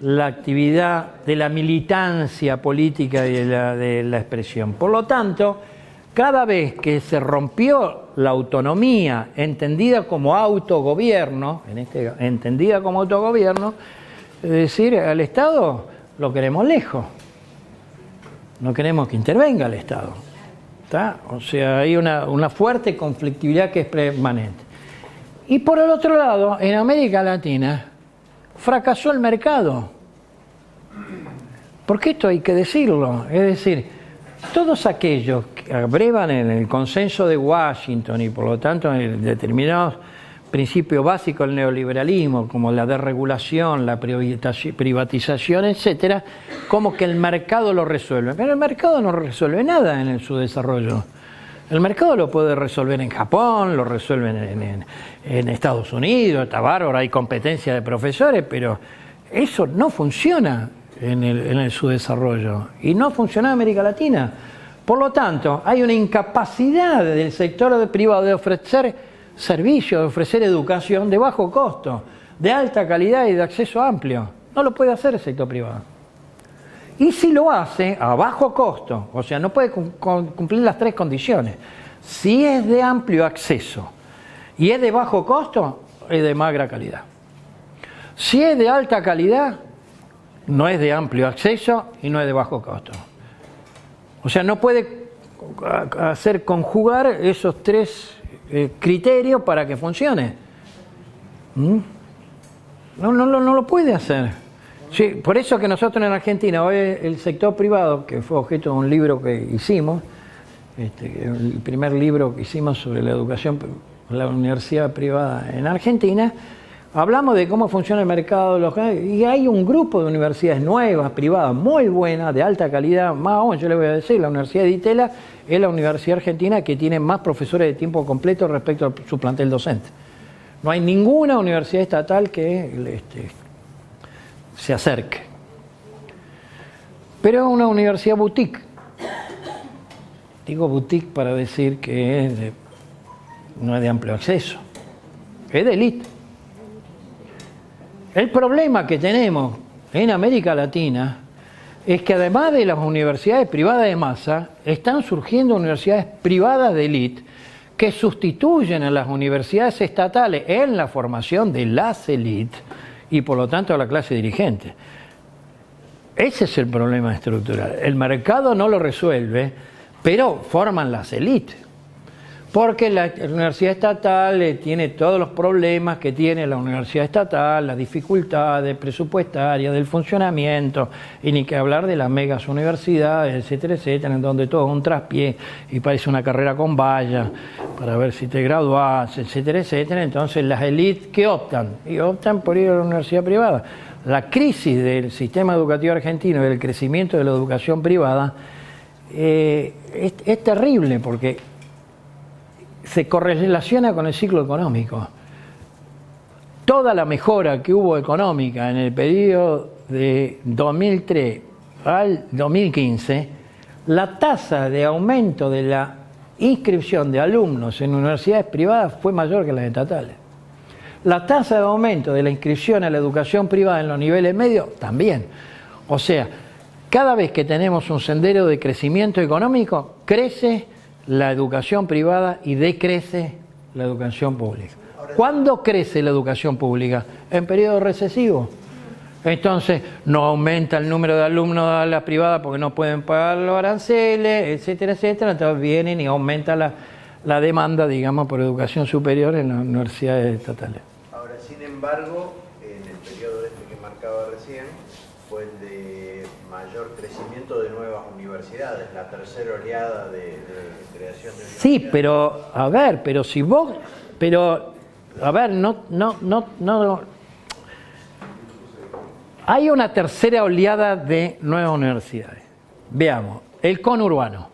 la actividad de la militancia política y de la expresión. Por lo tanto, cada vez que se rompió la autonomía entendida como autogobierno, entendida como autogobierno, es decir, al Estado lo queremos lejos. No queremos que intervenga el Estado. ¿Está? O sea, hay una fuerte conflictividad que es permanente. Y por el otro lado, en América Latina, fracasó el mercado. Porque esto hay que decirlo. Es decir, todos aquellos que abrevan en el consenso de Washington y por lo tanto en determinados principios básicos del neoliberalismo, como la desregulación, la privatización, etcétera, como que el mercado lo resuelve. Pero el mercado no resuelve nada en su desarrollo. El mercado lo puede resolver en Japón, lo resuelven en Estados Unidos, está bárbaro, hay competencia de profesores, pero eso no funciona en su desarrollo y no funciona en América Latina. Por lo tanto, hay una incapacidad del sector privado de ofrecer servicios, de ofrecer educación de bajo costo, de alta calidad y de acceso amplio. No lo puede hacer el sector privado. Y si lo hace a bajo costo, o sea, no puede cumplir las tres condiciones. Si es de amplio acceso y es de bajo costo, es de magra calidad. Si es de alta calidad, no es de amplio acceso y no es de bajo costo. O sea, no puede hacer conjugar esos tres criterios para que funcione. No lo puede hacer. Sí, por eso que nosotros en Argentina, hoy el sector privado, que fue objeto de un libro que hicimos, el primer libro que hicimos sobre la educación, la universidad privada en Argentina, hablamos de cómo funciona el mercado y hay un grupo de universidades nuevas, privadas, muy buenas, de alta calidad. Más aún, yo le voy a decir, la Universidad de Itela es la universidad argentina que tiene más profesores de tiempo completo respecto a su plantel docente. No hay ninguna universidad estatal que se acerque. Pero es una universidad boutique. Digo boutique para decir que no es de amplio acceso, es de élite. El problema que tenemos en América Latina es que además de las universidades privadas de masa, están surgiendo universidades privadas de élite que sustituyen a las universidades estatales en la formación de las élites y por lo tanto a la clase dirigente. Ese es el problema estructural. El mercado no lo resuelve, pero forman las élites. Porque la universidad estatal tiene todos los problemas que tiene la universidad estatal, las dificultades presupuestarias, del funcionamiento, y ni que hablar de las megas universidades, etcétera, etcétera, en donde todo es un traspié y parece una carrera con vallas para ver si te graduás, etcétera, etcétera. Entonces las élites, ¿qué optan? Y optan por ir a la universidad privada. La crisis del sistema educativo argentino y del crecimiento de la educación privada es terrible porque se correlaciona con el ciclo económico. Toda la mejora que hubo económica en el periodo de 2003 al 2015, la tasa de aumento de la inscripción de alumnos en universidades privadas fue mayor que las estatales. La tasa de aumento de la inscripción a la educación privada en los niveles medios también. O sea, cada vez que tenemos un sendero de crecimiento económico, crece la educación privada y decrece la educación pública. ¿Cuándo crece la educación pública? En periodo recesivo. Entonces, no aumenta el número de alumnos a la privada porque no pueden pagar los aranceles, etcétera, etcétera. Entonces vienen y aumenta la demanda, digamos, por educación superior en las universidades estatales. Ahora, sin embargo, en el periodo que marcaba recién, fue el de mayor crecimiento de nuevas universidades, la tercera oleada de creación de universidades. Sí, pero, a ver, pero si vos, pero, a ver, no. Hay una tercera oleada de nuevas universidades. Veamos, el conurbano.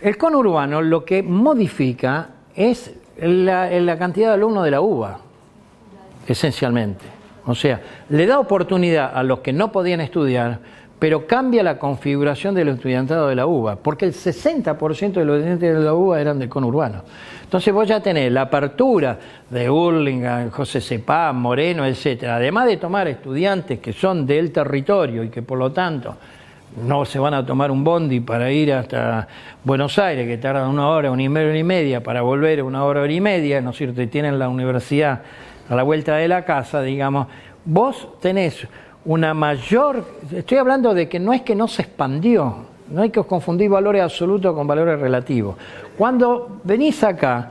El conurbano lo que modifica es la cantidad de alumnos de la UBA, esencialmente. O sea, le da oportunidad a los que no podían estudiar pero cambia la configuración del estudiantado de la UBA, porque el 60% de los estudiantes de la UBA eran del conurbano. Entonces vos ya tenés la apertura de Hurlingham, José Cepaz, Moreno, etcétera, además de tomar estudiantes que son del territorio y que por lo tanto no se van a tomar un bondi para ir hasta Buenos Aires, que tardan 1 hora, 1 hora y media, para volver 1 hora, 1 hora y media, ¿no es cierto? Y tienen la universidad a la vuelta de la casa, digamos. Vos tenés una mayor... Estoy hablando de que no es que no se expandió, no hay que confundir valores absolutos con valores relativos. Cuando venís acá,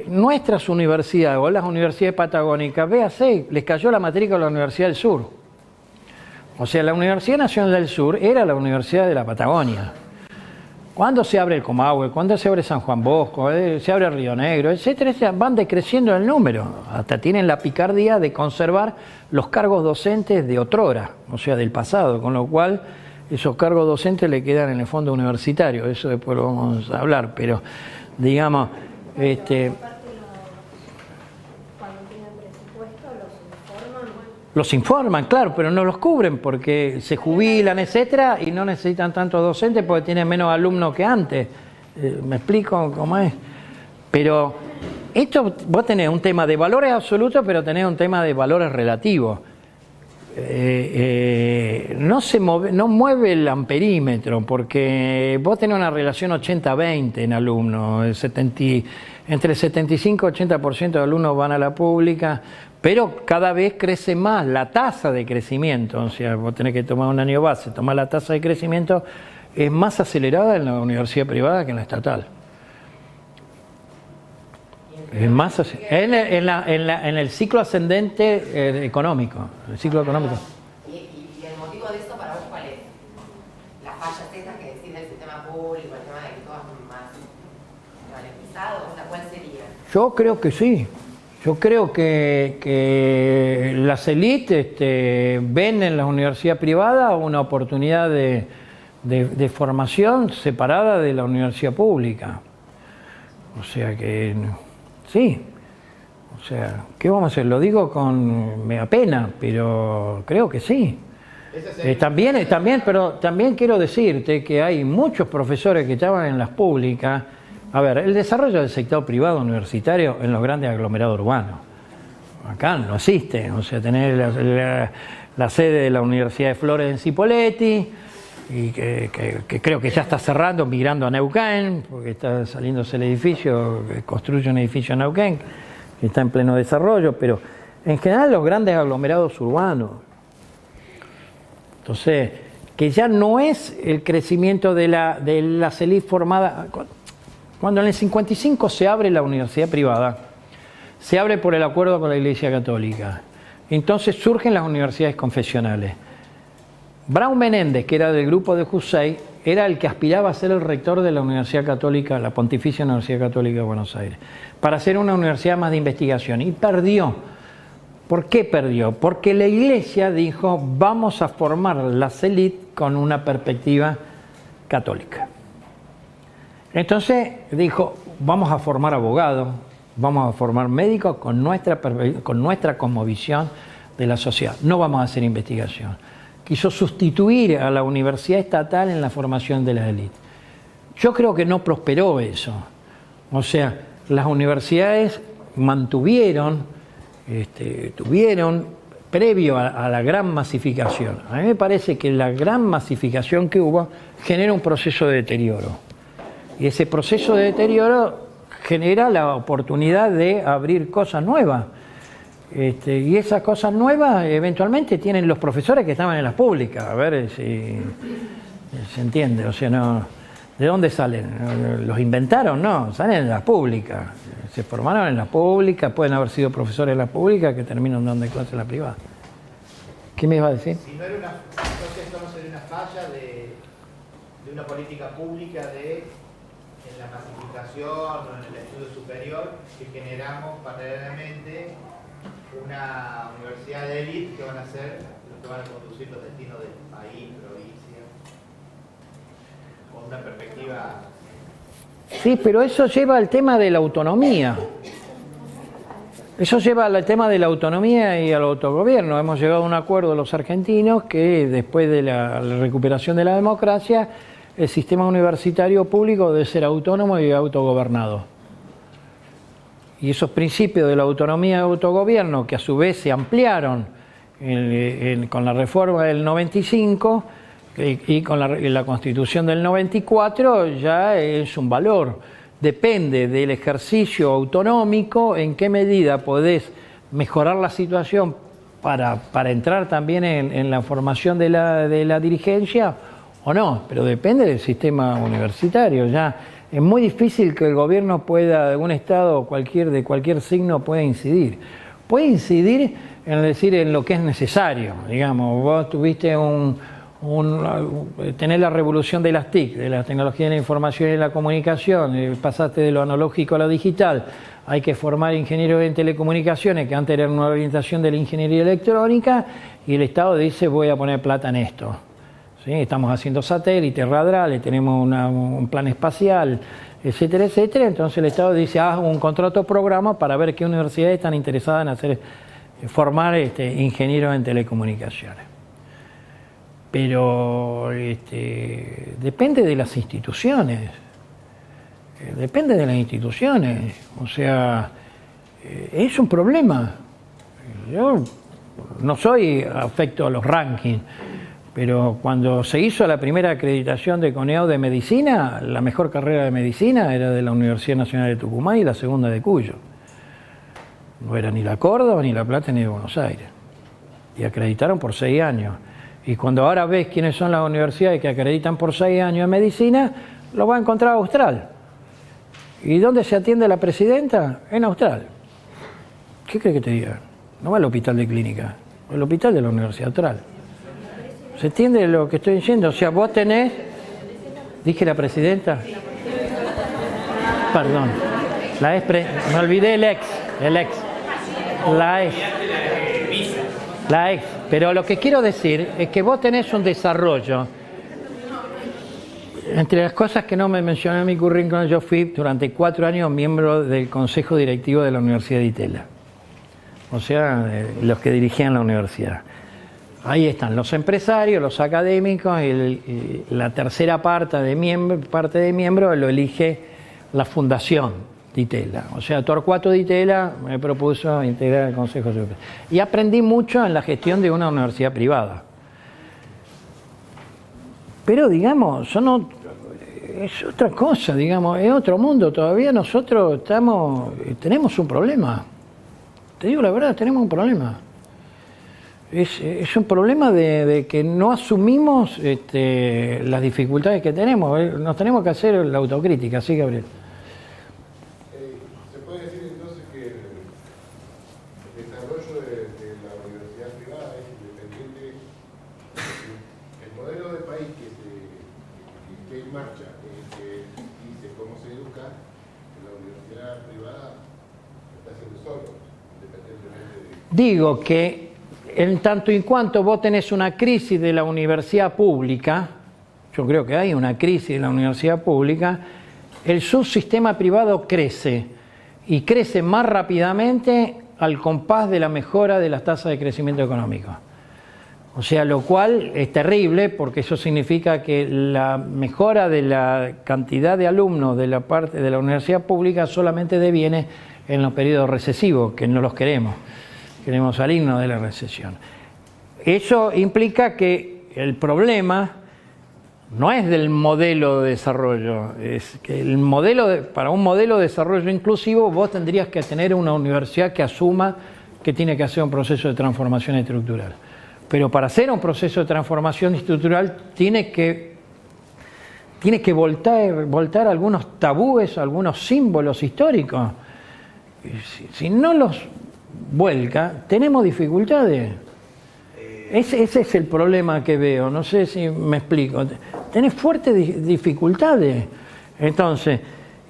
nuestras universidades o las universidades patagónicas, véase, les cayó la matrícula a la Universidad del Sur. O sea, la Universidad Nacional del Sur era la Universidad de la Patagonia. Cuando se abre el Comahue, cuando se abre San Juan Bosco, se abre Río Negro, etcétera, van decreciendo el número. Hasta tienen la picardía de conservar los cargos docentes de otrora, o sea, del pasado, con lo cual esos cargos docentes le quedan en el fondo universitario. Eso después lo vamos a hablar, pero digamos... Cuando tienen presupuesto, Los informan, claro, pero no los cubren porque se jubilan, etcétera, y no necesitan tantos docentes porque tienen menos alumnos que antes. ¿Me explico cómo es? Pero esto, vos tenés un tema de valores absolutos, pero tenés un tema de valores relativos. No mueve el amperímetro, porque vos tenés una relación 80-20 en alumnos, entre 75 y 80% de alumnos van a la pública, pero cada vez crece más la tasa de crecimiento. O sea, vos tenés que tomar un año base, tomar la tasa de crecimiento, es más acelerada en la universidad privada que en la estatal. Es más en el ciclo ascendente económico, el ciclo económico. ¿Y el motivo de esto para vos cuál es? ¿Las fallas estas que decís del sistema público, el tema de que todo es más ralentizado? O sea, ¿cuál sería? Yo creo que sí. Yo creo que las élites ven en la universidad privada una oportunidad de formación separada de la universidad pública. O sea que... Sí, o sea, ¿qué vamos a hacer? Lo digo me da pena, pero creo que sí. Pero también quiero decirte que hay muchos profesores que estaban en las públicas. A ver, el desarrollo del sector privado universitario en los grandes aglomerados urbanos. Acá no existe, o sea, tener la sede de la Universidad de Flores en Cipolletti, y que creo que ya está cerrando, migrando a Neuquén, porque está saliéndose el edificio, construye un edificio en Neuquén, que está en pleno desarrollo, pero en general los grandes aglomerados urbanos. Entonces, que ya no es el crecimiento de la élite formada. Cuando en el 55 se abre la universidad privada, se abre por el acuerdo con la Iglesia Católica. Entonces surgen las universidades confesionales. Braun Menéndez, que era del grupo de Hussein, era el que aspiraba a ser el rector de la Universidad Católica, la Pontificia Universidad Católica de Buenos Aires, para hacer una universidad más de investigación, y perdió. ¿Por qué perdió? Porque la Iglesia dijo, vamos a formar las élites con una perspectiva católica. Entonces dijo, vamos a formar abogados, vamos a formar médicos con nuestra cosmovisión de la sociedad, no vamos a hacer investigación. Quiso sustituir a la universidad estatal en la formación de las élites. Yo creo que no prosperó eso. O sea, las universidades tuvieron, previo a la gran masificación. A mí me parece que la gran masificación que hubo genera un proceso de deterioro. Y ese proceso de deterioro genera la oportunidad de abrir cosas nuevas. Y esas cosas nuevas eventualmente tienen los profesores que estaban en las públicas. A ver si se entiende. O sea, no, ¿de dónde salen? ¿Los inventaron? No, salen en las públicas. Se formaron en las públicas, pueden haber sido profesores en las públicas que terminan dando clases en la privada. ¿Qué me iba a decir? Si no era entonces estamos en una falla de una política pública en la masificación o en el estudio superior que generamos paralelamente una universidad de élite que van a ser los que van a conducir los destinos del país, provincia, con una perspectiva... Sí, pero eso lleva al tema de la autonomía. Eso lleva al tema de la autonomía y al autogobierno. Hemos llegado a un acuerdo los argentinos que después de la recuperación de la democracia, el sistema universitario público debe ser autónomo y autogobernado. Y esos principios de la autonomía y autogobierno, que a su vez se ampliaron con la reforma del 95 y con la Constitución del 94, ya es un valor. Depende del ejercicio autonómico en qué medida podés mejorar la situación para entrar también en la formación de la dirigencia o no, pero depende del sistema universitario. Ya es muy difícil que el gobierno pueda, de un estado de cualquier signo, pueda incidir. Puede incidir en lo que es necesario. Digamos, vos tuviste tener la revolución de las TIC, de la tecnología de la información y la comunicación, pasaste de lo analógico a lo digital, hay que formar ingenieros en telecomunicaciones, que antes era una orientación de la ingeniería electrónica, y el Estado dice voy a poner plata en esto. ¿Sí? Estamos haciendo satélites, radares, tenemos un plan espacial, etcétera, etcétera. Entonces el Estado dice haz un contrato programa para ver qué universidades están interesadas en formar ingenieros en telecomunicaciones. Pero depende de las instituciones, o sea, es un problema. Yo no soy afecto a los rankings, pero cuando se hizo la primera acreditación de CONEAU de medicina, la mejor carrera de medicina era de la Universidad Nacional de Tucumán y la segunda de Cuyo. No era ni la Córdoba, ni La Plata, ni de Buenos Aires. Y acreditaron por 6 años. Y cuando ahora ves quiénes son las universidades que acreditan por 6 años en medicina, lo va a encontrar Austral. ¿Y dónde se atiende la presidenta? En Austral. ¿Qué crees que te diga? No va al hospital de clínica, va al hospital de la Universidad Austral. ¿Se entiende lo que estoy diciendo? O sea, vos tenés... ¿Dije la presidenta? Perdón. Me olvidé el ex. La ex. Pero lo que quiero decir es que vos tenés un desarrollo. Entre las cosas que no me mencioné en mi currículum, yo fui durante 4 años miembro del Consejo Directivo de la Universidad de Itela. O sea, los que dirigían la universidad. Ahí están los empresarios, los académicos, y la tercera parte de miembro lo elige la fundación de Itela. O sea, Torcuato de Itela me propuso integrar el Consejo Superior. Y aprendí mucho en la gestión de una universidad privada. Pero, digamos, es otra cosa, digamos, es otro mundo. Todavía nosotros tenemos un problema. Te digo la verdad, tenemos un problema. Es un problema de que no asumimos las dificultades que tenemos. Nos tenemos que hacer la autocrítica, ¿sí, Gabriel? ¿Se puede decir entonces que el desarrollo de la universidad privada es independiente? El modelo de país que esté en marcha, que dice cómo se educa, la universidad privada está haciendo solo, independientemente de... Digo que en tanto y cuanto vos tenés una crisis de la universidad pública, yo creo que hay una crisis de la universidad pública, el subsistema privado crece y crece más rápidamente al compás de la mejora de las tasas de crecimiento económico. O sea, lo cual es terrible porque eso significa que la mejora de la cantidad de alumnos de la parte de la universidad pública solamente deviene en los periodos recesivos, que no los queremos. Queremos salirnos de la recesión. Eso implica que el problema no es del modelo de desarrollo, es que para un modelo de desarrollo inclusivo vos tendrías que tener una universidad que asuma que tiene que hacer un proceso de transformación estructural. Pero para hacer un proceso de transformación estructural tiene que voltar algunos tabúes, algunos símbolos históricos. Si no los vuelca, tenemos dificultades. Ese es el problema que veo, no sé si me explico. Tenés fuertes dificultades. Entonces,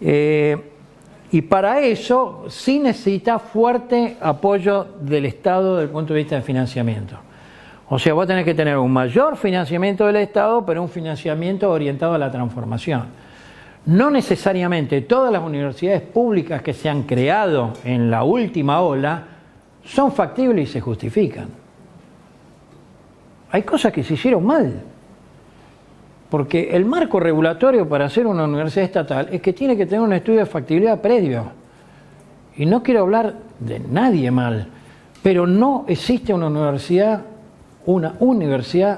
y para eso sí necesita fuerte apoyo del Estado desde el punto de vista de financiamiento. O sea, vos tenés que tener un mayor financiamiento del Estado, pero un financiamiento orientado a la transformación. No necesariamente todas las universidades públicas que se han creado en la última ola son factibles y se justifican. Hay cosas que se hicieron mal. Porque el marco regulatorio para hacer una universidad estatal es que tiene que tener un estudio de factibilidad previo. Y no quiero hablar de nadie mal, pero no existe una universidad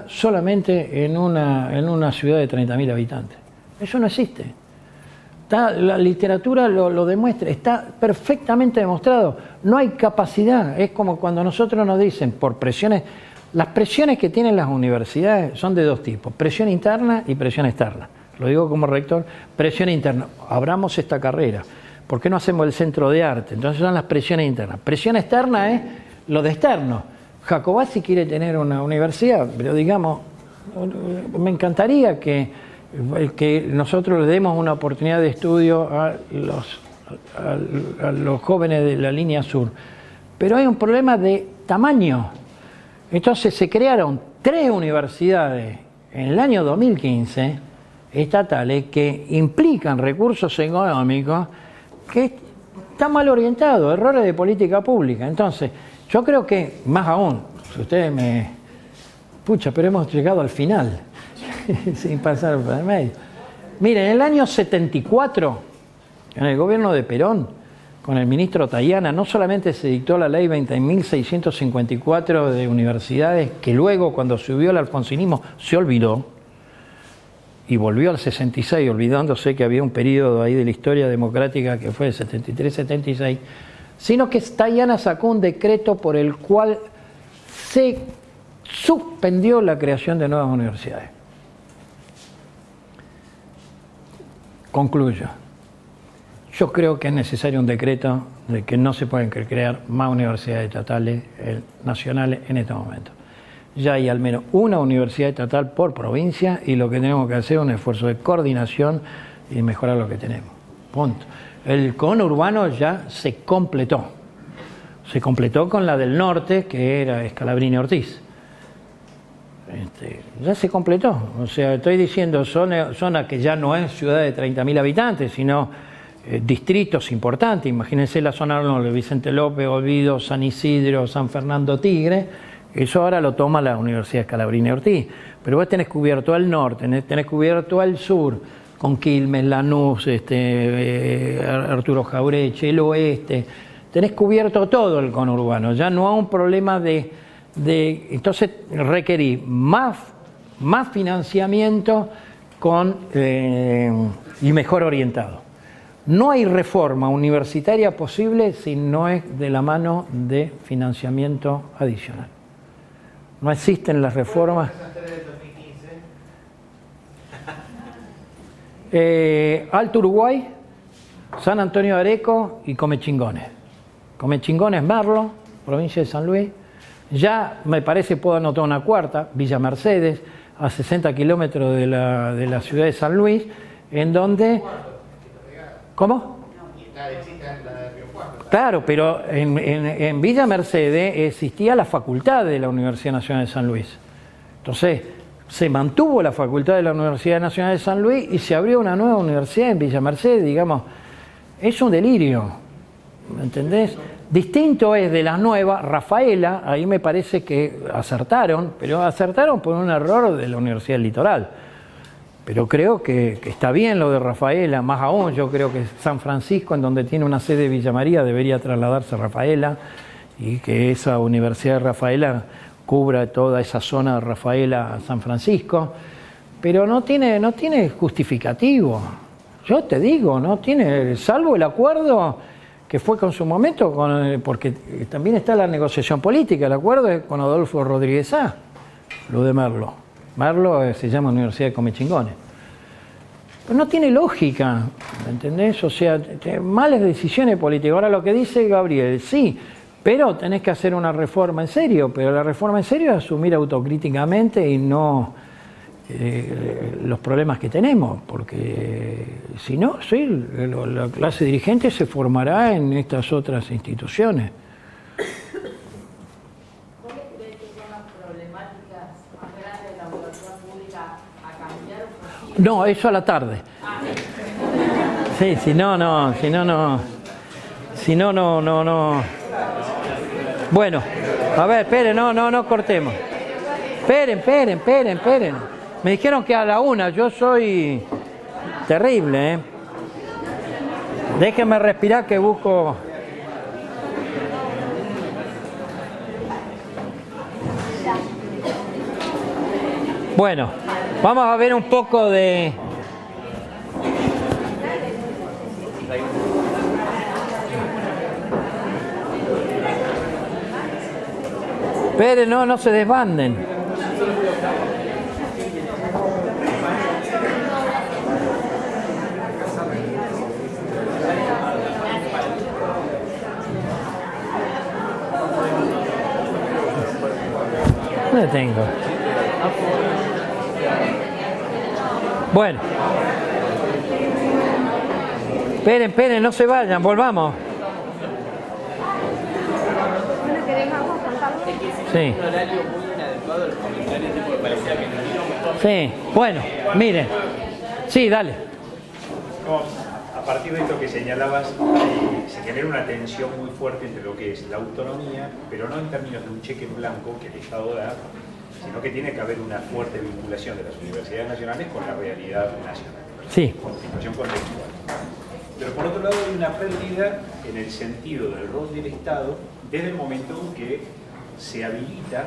solamente en una ciudad de 30.000 habitantes. Eso no existe. La literatura lo demuestra, está perfectamente demostrado. No hay capacidad. Es como cuando nosotros nos dicen por presiones. Las presiones que tienen las universidades son de dos tipos, presión interna y presión externa. Lo digo como rector, presión interna. Abramos esta carrera. ¿Por qué no hacemos el centro de arte? Entonces son las presiones internas. Presión externa es lo de externo. Jacobacci quiere tener una universidad, pero digamos, me encantaría que nosotros le demos una oportunidad de estudio a los jóvenes de la línea sur. Pero hay un problema de tamaño. Entonces se crearon 3 universidades en el año 2015 estatales que implican recursos económicos que están mal orientados, errores de política pública. Entonces, yo creo que, más aún, si ustedes me... Pucha, pero hemos llegado al final, sin pasar por el medio. Miren, en el año 74, en el gobierno de Perón, con el ministro Tayana, no solamente se dictó la ley 20.654 de universidades, que luego, cuando subió el alfonsinismo, se olvidó, y volvió al 66, olvidándose que había un periodo ahí de la historia democrática que fue el 73-76, sino que Tayana sacó un decreto por el cual se suspendió la creación de nuevas universidades. Concluyo. Yo creo que es necesario un decreto de que no se pueden crear más universidades estatales nacionales en este momento. Ya hay al menos una universidad estatal por provincia y lo que tenemos que hacer es un esfuerzo de coordinación y mejorar lo que tenemos. Punto. El conurbano ya se completó. Se completó con la del norte, que era Scalabrini Ortiz. Ya se completó. O sea, estoy diciendo zona que ya no es ciudad de 30.000 habitantes, sino distritos importantes. Imagínense la zona de Vicente López, Olvido, San Isidro, San Fernando, Tigre. Eso ahora lo toma la Universidad Scalabrini Ortiz. Pero vos tenés cubierto al norte, tenés cubierto al sur, con Quilmes, Lanús, Arturo Jaureche, el oeste. Tenés cubierto todo el conurbano. Ya no hay un problema de entonces requerí más financiamiento y mejor orientado. No hay reforma universitaria posible si no es de la mano de financiamiento adicional. No existen las reformas. Alto Uruguay, San Antonio de Areco y Comechingones. Comechingones, Merlo, provincia de San Luis. Ya me parece puedo anotar una cuarta, Villa Mercedes, a 60 kilómetros de la ciudad de San Luis, en donde... ¿Cómo? Claro, pero en Villa Mercedes existía la facultad de la Universidad Nacional de San Luis. Entonces, se mantuvo la facultad de la Universidad Nacional de San Luis y se abrió una nueva universidad en Villa Mercedes, digamos. Es un delirio, ¿me entendés? Distinto es de las nuevas, Rafaela, ahí me parece que acertaron, pero acertaron por un error de la Universidad del Litoral. Pero creo que está bien lo de Rafaela, más aún yo creo que San Francisco, en donde tiene una sede Villa María, debería trasladarse a Rafaela y que esa Universidad de Rafaela cubra toda esa zona de Rafaela a San Francisco, pero no tiene justificativo. Yo te digo, no tiene, salvo el acuerdo que fue con su momento, porque también está la negociación política, el acuerdo es con Adolfo Rodríguez A, lo de Merlo. Merlo se llama Universidad de Comechingones. Pero no tiene lógica, ¿me entendés? O sea, malas decisiones políticas. Ahora lo que dice Gabriel, sí, pero tenés que hacer una reforma en serio, pero la reforma en serio es asumir autocríticamente y no los problemas que tenemos, porque si no, sí, la clase dirigente se formará en estas otras instituciones. ¿Cuáles cree que son las problemáticas más grandes de la universidad pública a cambiar? No, eso a la tarde. Ah, sí. Sí, si no, no. Bueno, a ver, esperen, no cortemos. Esperen. Me dijeron que a la 1, yo soy terrible, ¿eh? Déjenme respirar que busco. Bueno, vamos a ver un poco de... Esperen, no se desbanden. ¿Dónde tengo? Bueno. Esperen, no se vayan, volvamos. Sí. Sí, bueno, miren. Sí, dale. A partir de esto que señalabas, se genera una tensión muy fuerte entre lo que es la autonomía, pero no en términos de un cheque en blanco que el Estado da, sino que tiene que haber una fuerte vinculación de las universidades nacionales con la realidad nacional, Sí. con la situación contextual. Pero por otro lado hay una pérdida en el sentido del rol del Estado desde el momento en que se habilita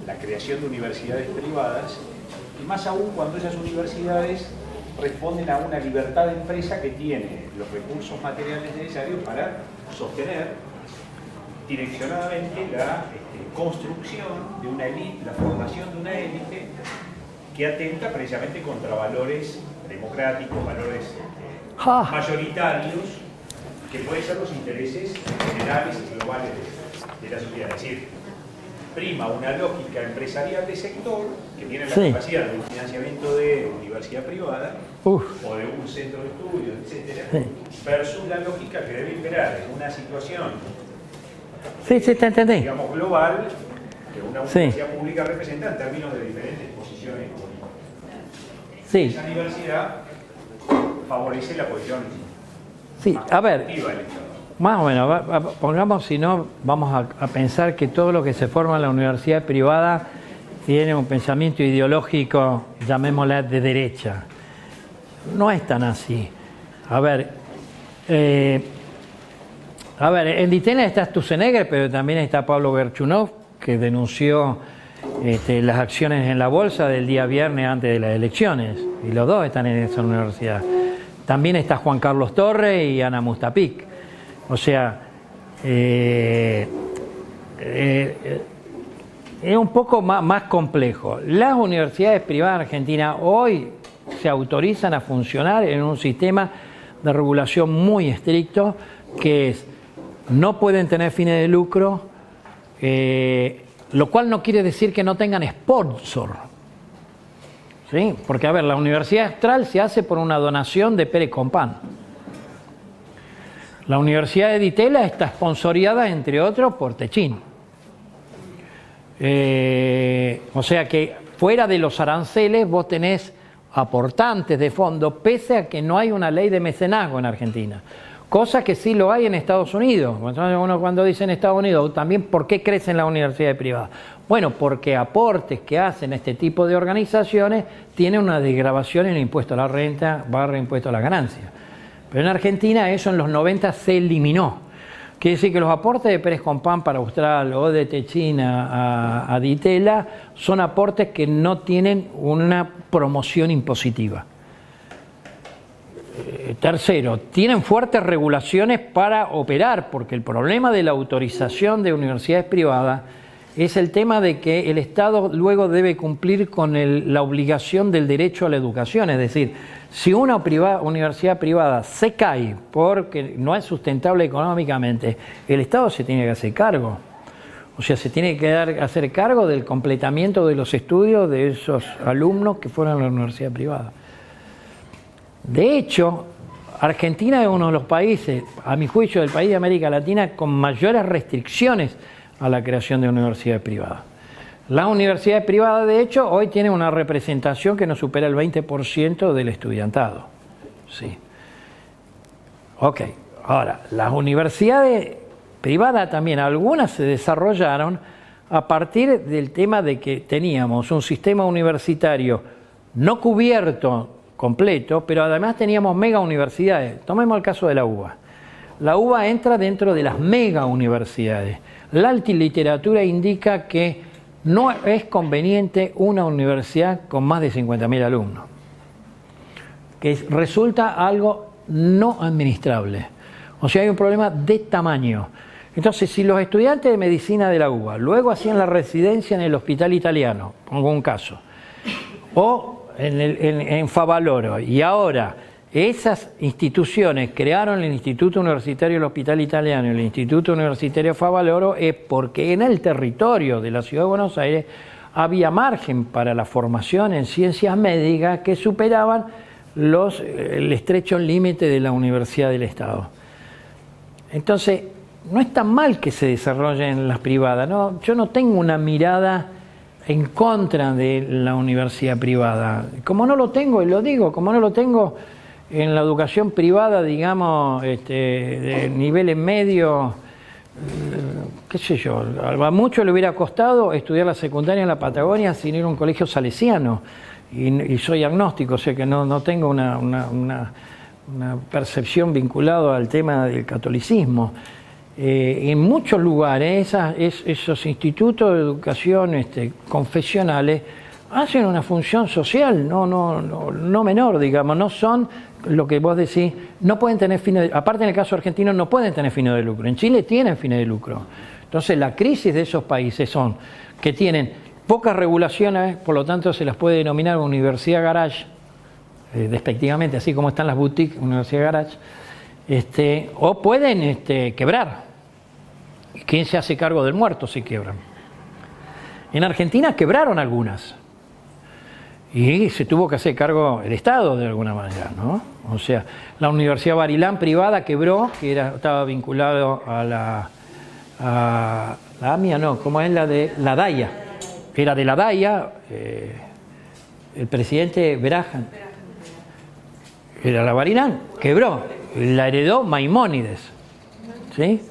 la creación de universidades privadas, y más aún cuando esas universidades responden a una libertad de empresa que tiene los recursos materiales necesarios para sostener direccionadamente la construcción de una élite, la formación de una élite que atenta precisamente contra valores democráticos, valores mayoritarios, que pueden ser los intereses generales y globales de la sociedad. Es decir, prima una lógica empresarial de sector que tiene la capacidad de un financiamiento de universidad privada o de un centro de estudios, etcétera, versus la lógica que debe imperar en una situación digamos global que una universidad pública representa en términos de diferentes posiciones políticas. Esa diversidad favorece la posición a ver, activa del Estado. más o menos, pongamos, si no, vamos a pensar que todo lo que se forma en la universidad privada tiene un pensamiento ideológico, llamémosla de derecha. No es tan así. A ver, en Ditela está Sturzenegger, pero también está Pablo Gerchunov, que denunció las acciones en la bolsa del día viernes antes de las elecciones, y los dos están en esa universidad. También está Juan Carlos Torres y Ana Mustapik. O sea, es un poco más complejo. Las universidades privadas en Argentina hoy se autorizan a funcionar en un sistema de regulación muy estricto, que es, no pueden tener fines de lucro, lo cual no quiere decir que no tengan sponsor. ¿Sí? Porque, a ver, la Universidad Austral se hace por una donación de Pérez Compán. La Universidad de Ditela está sponsoreada, entre otros, por Techín. O sea que fuera de los aranceles vos tenés aportantes de fondo, pese a que no hay una ley de mecenazgo en Argentina. Cosa que sí lo hay en Estados Unidos. Entonces uno cuando dice en Estados Unidos, también ¿por qué crecen las universidades privadas? Bueno, porque aportes que hacen este tipo de organizaciones tienen una desgravación en el impuesto a la renta / impuesto a la ganancia. Pero en Argentina eso en los 90 se eliminó. Quiere decir que los aportes de Pérez Compán para Austral o de Techín a Ditela son aportes que no tienen una promoción impositiva. Tercero, tienen fuertes regulaciones para operar, porque el problema de la autorización de universidades privadas es el tema de que el Estado luego debe cumplir con la obligación del derecho a la educación. Es decir, si una universidad privada se cae porque no es sustentable económicamente, el Estado se tiene que hacer cargo. O sea, se tiene que hacer cargo del completamiento de los estudios de esos alumnos que fueron a la universidad privada. De hecho, Argentina es uno de los países, a mi juicio, del país de América Latina con mayores restricciones a la creación de universidades privadas. Las universidades privadas, de hecho, hoy tienen una representación que no supera el 20% del estudiantado. Sí. Ok, ahora, las universidades privadas también, algunas se desarrollaron a partir del tema de que teníamos un sistema universitario no cubierto completo, pero además teníamos mega universidades. Tomemos el caso de la UBA. La UBA entra dentro de las mega universidades. La literatura indica que no es conveniente una universidad con más de 50.000 alumnos, que resulta algo no administrable. O sea, hay un problema de tamaño. Entonces, si los estudiantes de medicina de la UBA luego hacían la residencia en el hospital italiano, pongo un caso, o en Favaloro, y ahora esas instituciones crearon el Instituto Universitario del Hospital Italiano y el Instituto Universitario Favaloro, es porque en el territorio de la Ciudad de Buenos Aires había margen para la formación en ciencias médicas que superaban el estrecho límite de la Universidad del Estado. Entonces, no es tan mal que se desarrollen las privadas, ¿no? Yo no tengo una mirada en contra de la universidad privada. Como no lo tengo, y lo digo, como no lo tengo en la educación privada, digamos, de niveles medios, qué sé yo, a mucho le hubiera costado estudiar la secundaria en la Patagonia sin ir a un colegio salesiano, y soy agnóstico, o sea que no tengo una percepción vinculada al tema del catolicismo. En muchos lugares esos institutos de educación confesionales hacen una función social no menor, digamos, no son lo que vos decís, no pueden tener fines de, aparte en el caso argentino no pueden tener fines de lucro, en Chile tienen fines de lucro. Entonces la crisis de esos países son que tienen pocas regulaciones, por lo tanto se las puede denominar universidad garage, despectivamente, así como están las boutiques, universidad garage, o pueden quebrar. ¿Quién se hace cargo del muerto si quiebran? En Argentina quebraron algunas y se tuvo que hacer cargo el Estado de alguna manera, ¿no? O sea, la Universidad Barilán privada quebró, que estaba vinculado a la AMIA, no, ¿cómo es la de la DAIA? Era de la DAIA, el presidente Berajan, era la Barilán, quebró, la heredó Maimónides, ¿sí?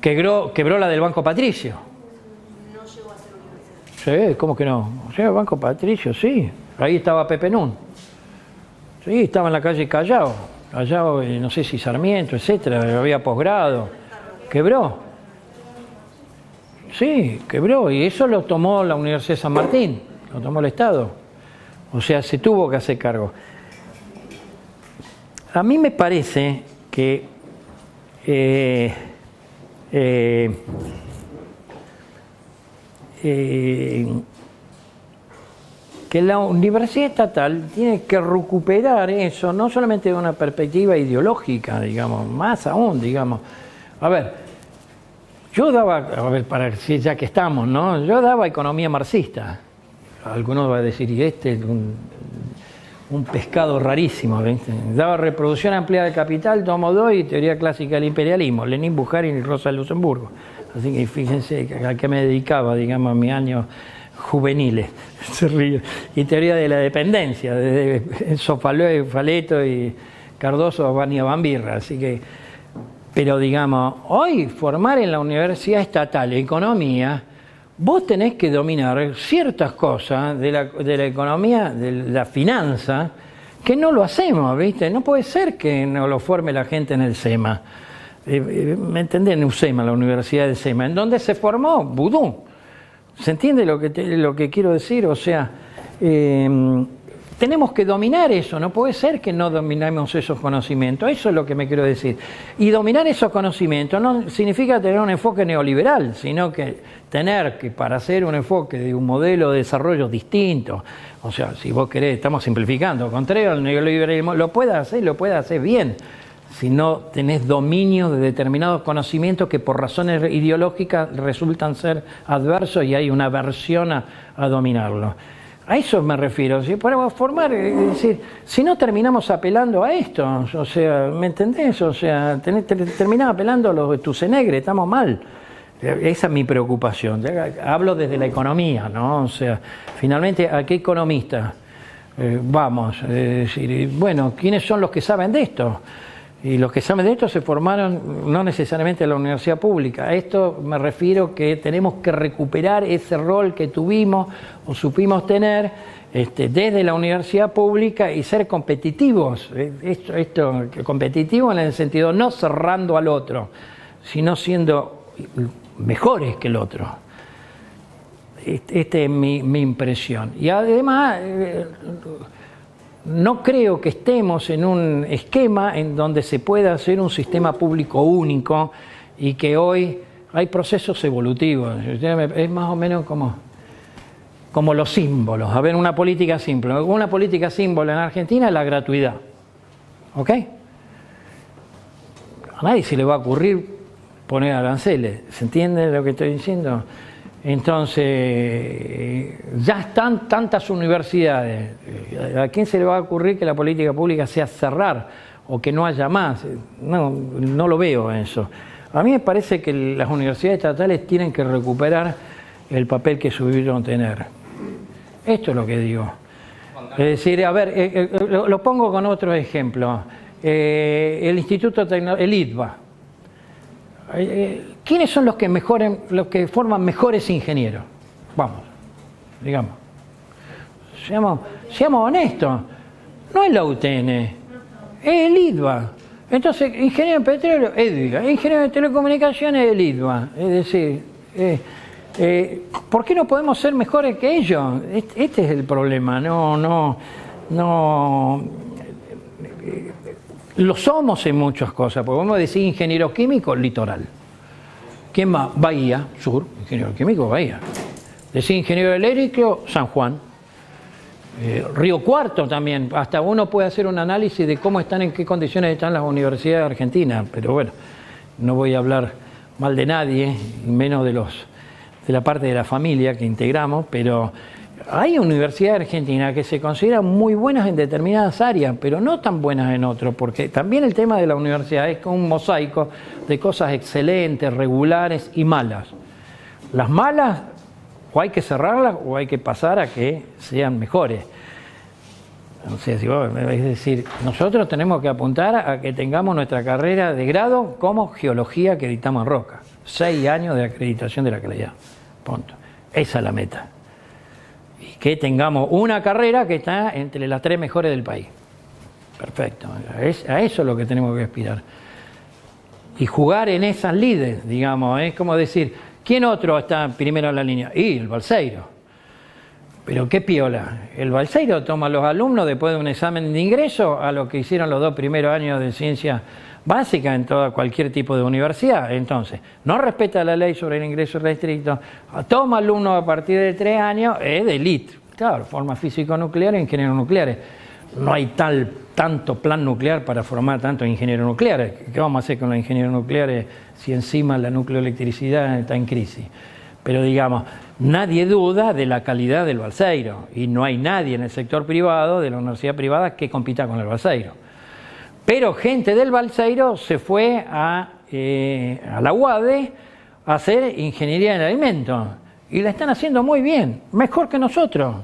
Quebró la del Banco Patricio. No llegó a ser universidad. Sí, ¿cómo que no? O sea, el Banco Patricio, sí. Ahí estaba Pepe Nun. Sí, estaba en la calle Callao, no sé si Sarmiento, etcétera, había posgrado. Quebró. Sí, quebró. Y eso lo tomó la Universidad de San Martín, lo tomó el Estado. O sea, se tuvo que hacer cargo. A mí me parece que la universidad estatal tiene que recuperar eso, no solamente de una perspectiva ideológica, digamos, más aún, digamos. A ver, yo daba, para decir ya que estamos, ¿no? Yo daba economía marxista. Algunos van a decir, y es un pescado rarísimo, ¿viste? Daba reproducción ampliada del capital, tomo 2 y teoría clásica del imperialismo, Lenin, Bukharin y Rosa de Luxemburgo. Así que fíjense a qué me dedicaba, digamos, a mis años juveniles. Y teoría de la dependencia, desde Faleto y Cardoso a Bania Bambirra. Así que, pero digamos, hoy formar en la Universidad Estatal Economía, vos tenés que dominar ciertas cosas de la economía, de la finanza, que no lo hacemos, ¿viste? No puede ser que no lo forme la gente en el SEMA. ¿Me entendés? En USEMA, la Universidad de SEMA, en donde se formó Vudú. ¿Se entiende lo que quiero decir? O sea, tenemos que dominar eso, no puede ser que no dominemos esos conocimientos, eso es lo que me quiero decir. Y dominar esos conocimientos no significa tener un enfoque neoliberal, sino que tener que, para hacer un enfoque de un modelo de desarrollo distinto, o sea, si vos querés, estamos simplificando, contrario al neoliberalismo, lo puede hacer bien, si no tenés dominio de determinados conocimientos que por razones ideológicas resultan ser adversos y hay una aversión a dominarlo. A eso me refiero, si podemos formar, es decir, si no terminamos apelando a esto, o sea, ¿me entendés? O sea, terminás apelando a los de Tucenegre, estamos mal. Esa es mi preocupación. Hablo desde la economía, ¿no? O sea, finalmente, ¿a qué economista vamos? Es decir, bueno, ¿quiénes son los que saben de esto? Y los que saben de esto se formaron no necesariamente en la universidad pública. A esto me refiero que tenemos que recuperar ese rol que tuvimos o supimos tener desde la universidad pública y ser competitivos. Competitivos en el sentido no cerrando al otro, sino siendo mejores que el otro. Esta es mi impresión. Y además, no creo que estemos en un esquema en donde se pueda hacer un sistema público único y que hoy hay procesos evolutivos. Es más o menos como los símbolos. A ver, una política simple. Una política símbolo en Argentina es la gratuidad. ¿Ok? A nadie se le va a ocurrir poner aranceles. ¿Se entiende lo que estoy diciendo? Entonces, ya están tantas universidades. ¿A quién se le va a ocurrir que la política pública sea cerrar o que no haya más? No lo veo eso. A mí me parece que las universidades estatales tienen que recuperar el papel que supieron tener. Esto es lo que digo. Es decir, a ver, lo pongo con otro ejemplo. El Instituto Tecnológico, el ITBA. ¿Quiénes son los que forman mejores ingenieros? Vamos, digamos. Seamos honestos. No es la UTN, es el ITBA. Entonces, ingeniero en petróleo, EDVIGA. Ingeniero en telecomunicaciones, el ITBA. Es decir, ¿por qué no podemos ser mejores que ellos? Este es el problema. No. Lo somos en muchas cosas, porque podemos decir ingeniero químico, litoral. ¿Quién más? Bahía, sur, ingeniero químico, Bahía. Decir ingeniero eléctrico, San Juan. Río Cuarto también. Hasta uno puede hacer un análisis de cómo están, en qué condiciones están las universidades argentinas, pero bueno, no voy a hablar mal de nadie, menos de la parte de la familia que integramos, pero hay universidades argentinas que se consideran muy buenas en determinadas áreas, pero no tan buenas en otras, porque también el tema de la universidad es como un mosaico de cosas excelentes, regulares y malas. Las malas o hay que cerrarlas o hay que pasar a que sean mejores. O sea, es decir, nosotros tenemos que apuntar a que tengamos nuestra carrera de grado como geología que editamos en Roca. 6 años de acreditación de la calidad. Punto. Esa es la meta. Y que tengamos una carrera que está entre las 3 mejores del país. Perfecto. A eso es lo que tenemos que aspirar. Y jugar en esas lides, digamos, es como decir, ¿quién otro está primero en la línea? Y el Balseiro. Pero qué piola. El Balseiro toma a los alumnos después de un examen de ingreso a lo que hicieron los 2 primeros años de ciencia básica en cualquier tipo de universidad. Entonces, no respeta la ley sobre el ingreso restricto, toma alumnos a partir de 3 años, es de élite. Claro, forma físico-nuclear e ingenieros nucleares. No hay tanto plan nuclear para formar tantos ingenieros nucleares. ¿Qué vamos a hacer con los ingenieros nucleares si encima la nucleoelectricidad está en crisis? Pero digamos, nadie duda de la calidad del Balseiro y no hay nadie en el sector privado, de la universidad privada, que compita con el Balseiro. Pero gente del Balseiro se fue a la UADE a hacer ingeniería en alimentos y la están haciendo muy bien, mejor que nosotros.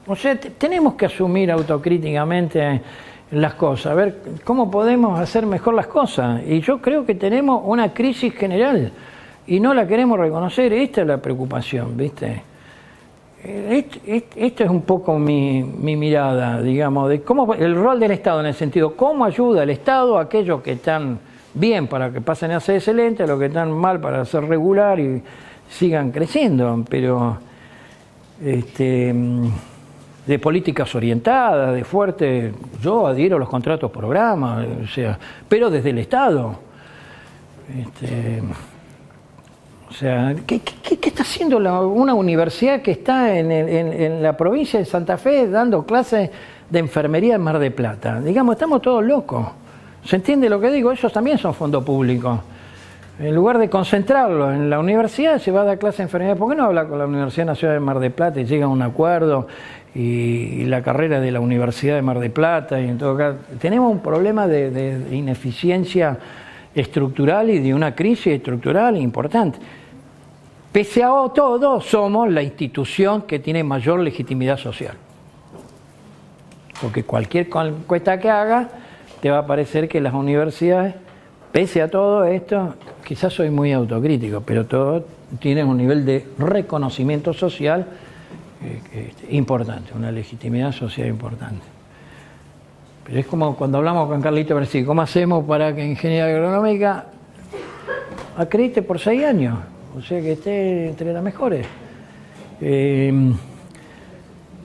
O sea, tenemos que asumir autocríticamente las cosas, a ver cómo podemos hacer mejor las cosas. Y yo creo que tenemos una crisis general y no la queremos reconocer. Esta es la preocupación, ¿viste? Esto es un poco mi mirada, digamos, de cómo el rol del Estado, en el sentido, cómo ayuda el Estado a aquellos que están bien para que pasen a ser excelentes, a los que están mal para ser regular y sigan creciendo, pero de políticas orientadas, de fuerte, yo adhiero a los contratos programa, o sea, pero desde el Estado. O sea, ¿qué está haciendo una universidad que está en la provincia de Santa Fe dando clases de enfermería en Mar del Plata? Digamos, estamos todos locos. ¿Se entiende lo que digo? Ellos también son fondos públicos. En lugar de concentrarlo en la universidad, se va a dar clase de enfermería. ¿Por qué no habla con la Universidad Nacional de Mar del Plata y llega a un acuerdo y la carrera de la Universidad de Mar del Plata? Y en todo caso, tenemos un problema de ineficiencia estructural y de una crisis estructural importante. Pese a todo, somos la institución que tiene mayor legitimidad social. Porque cualquier encuesta que haga, te va a parecer que las universidades, pese a todo esto, quizás soy muy autocrítico, pero todos tienen un nivel de reconocimiento social importante, una legitimidad social importante. Pero es como cuando hablamos con Carlito Bercí, ¿cómo hacemos para que ingeniería agronómica acredite por 6 años? O sea, que esté entre las mejores.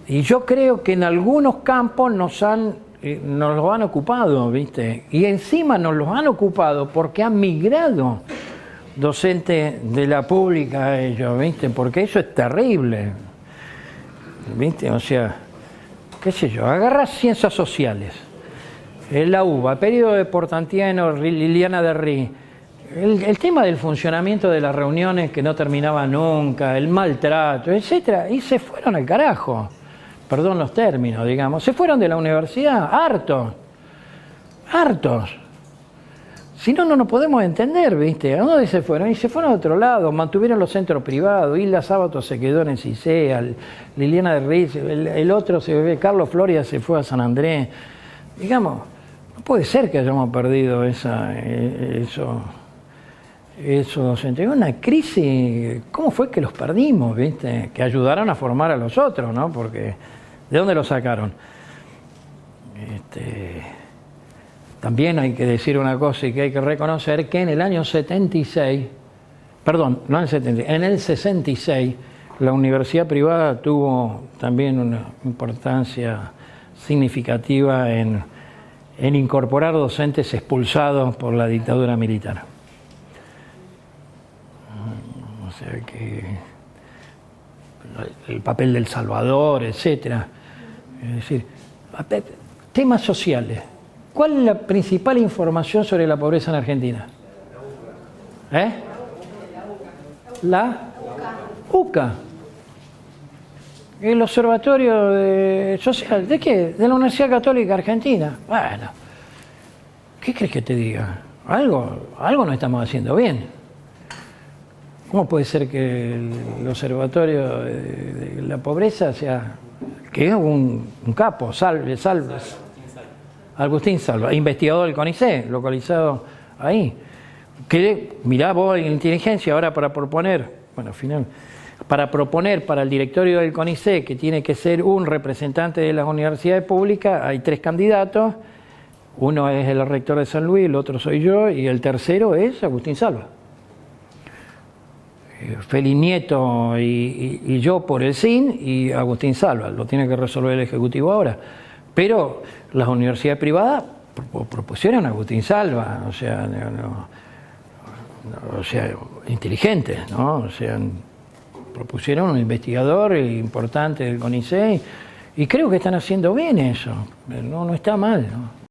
Y yo creo que en algunos campos nos los han ocupado, ¿viste? Y encima nos los han ocupado porque han migrado docentes de la pública a ellos, ¿viste? Porque eso es terrible, ¿viste? O sea, qué sé yo, agarra ciencias sociales, la UBA, periodo de Portantiano, Liliana de Rí, el tema del funcionamiento de las reuniones que no terminaba nunca, el maltrato, etcétera, y se fueron al carajo. Perdón los términos, digamos, se fueron de la universidad, hartos. Si no, no nos podemos entender, ¿viste? ¿A dónde se fueron? Y se fueron a otro lado, mantuvieron los centros privados, Hilda Sábato se quedó en el CICEA, Liliana de Riz, el otro, Carlos Floria se fue a San Andrés. Digamos, no puede ser que hayamos perdido eso docentes. Una crisis, ¿cómo fue que los perdimos, viste? Que ayudaron a formar a los otros, ¿no? Porque, ¿de dónde los sacaron? También hay que decir una cosa y que hay que reconocer que en el año 76, perdón, no en el 76, en el 66, la universidad privada tuvo también una importancia significativa en incorporar docentes expulsados por la dictadura militar. O sea que el papel del Salvador, etcétera. Es decir, temas sociales. ¿Cuál es la principal información sobre la pobreza en Argentina? La UCA. El Observatorio Social. ¿De qué? De la Universidad Católica Argentina. Bueno, ¿qué crees que te diga? Algo no estamos haciendo bien. ¿Cómo puede ser que el Observatorio de la Pobreza sea, que es un capo, Agustín Salva, investigador del CONICET, localizado ahí? Que mirá vos en inteligencia ahora para proponer, para el directorio del CONICET, que tiene que ser un representante de las universidades públicas, hay 3 candidatos, uno es el rector de San Luis, el otro soy yo, y el tercero es Agustín Salva. Félix Nieto y yo por el SIN y Agustín Salva, lo tiene que resolver el Ejecutivo ahora. Pero las universidades privadas propusieron a Agustín Salva, o sea, inteligentes, ¿no? O sea, propusieron un investigador importante del CONICET y creo que están haciendo bien eso, no está mal, ¿no?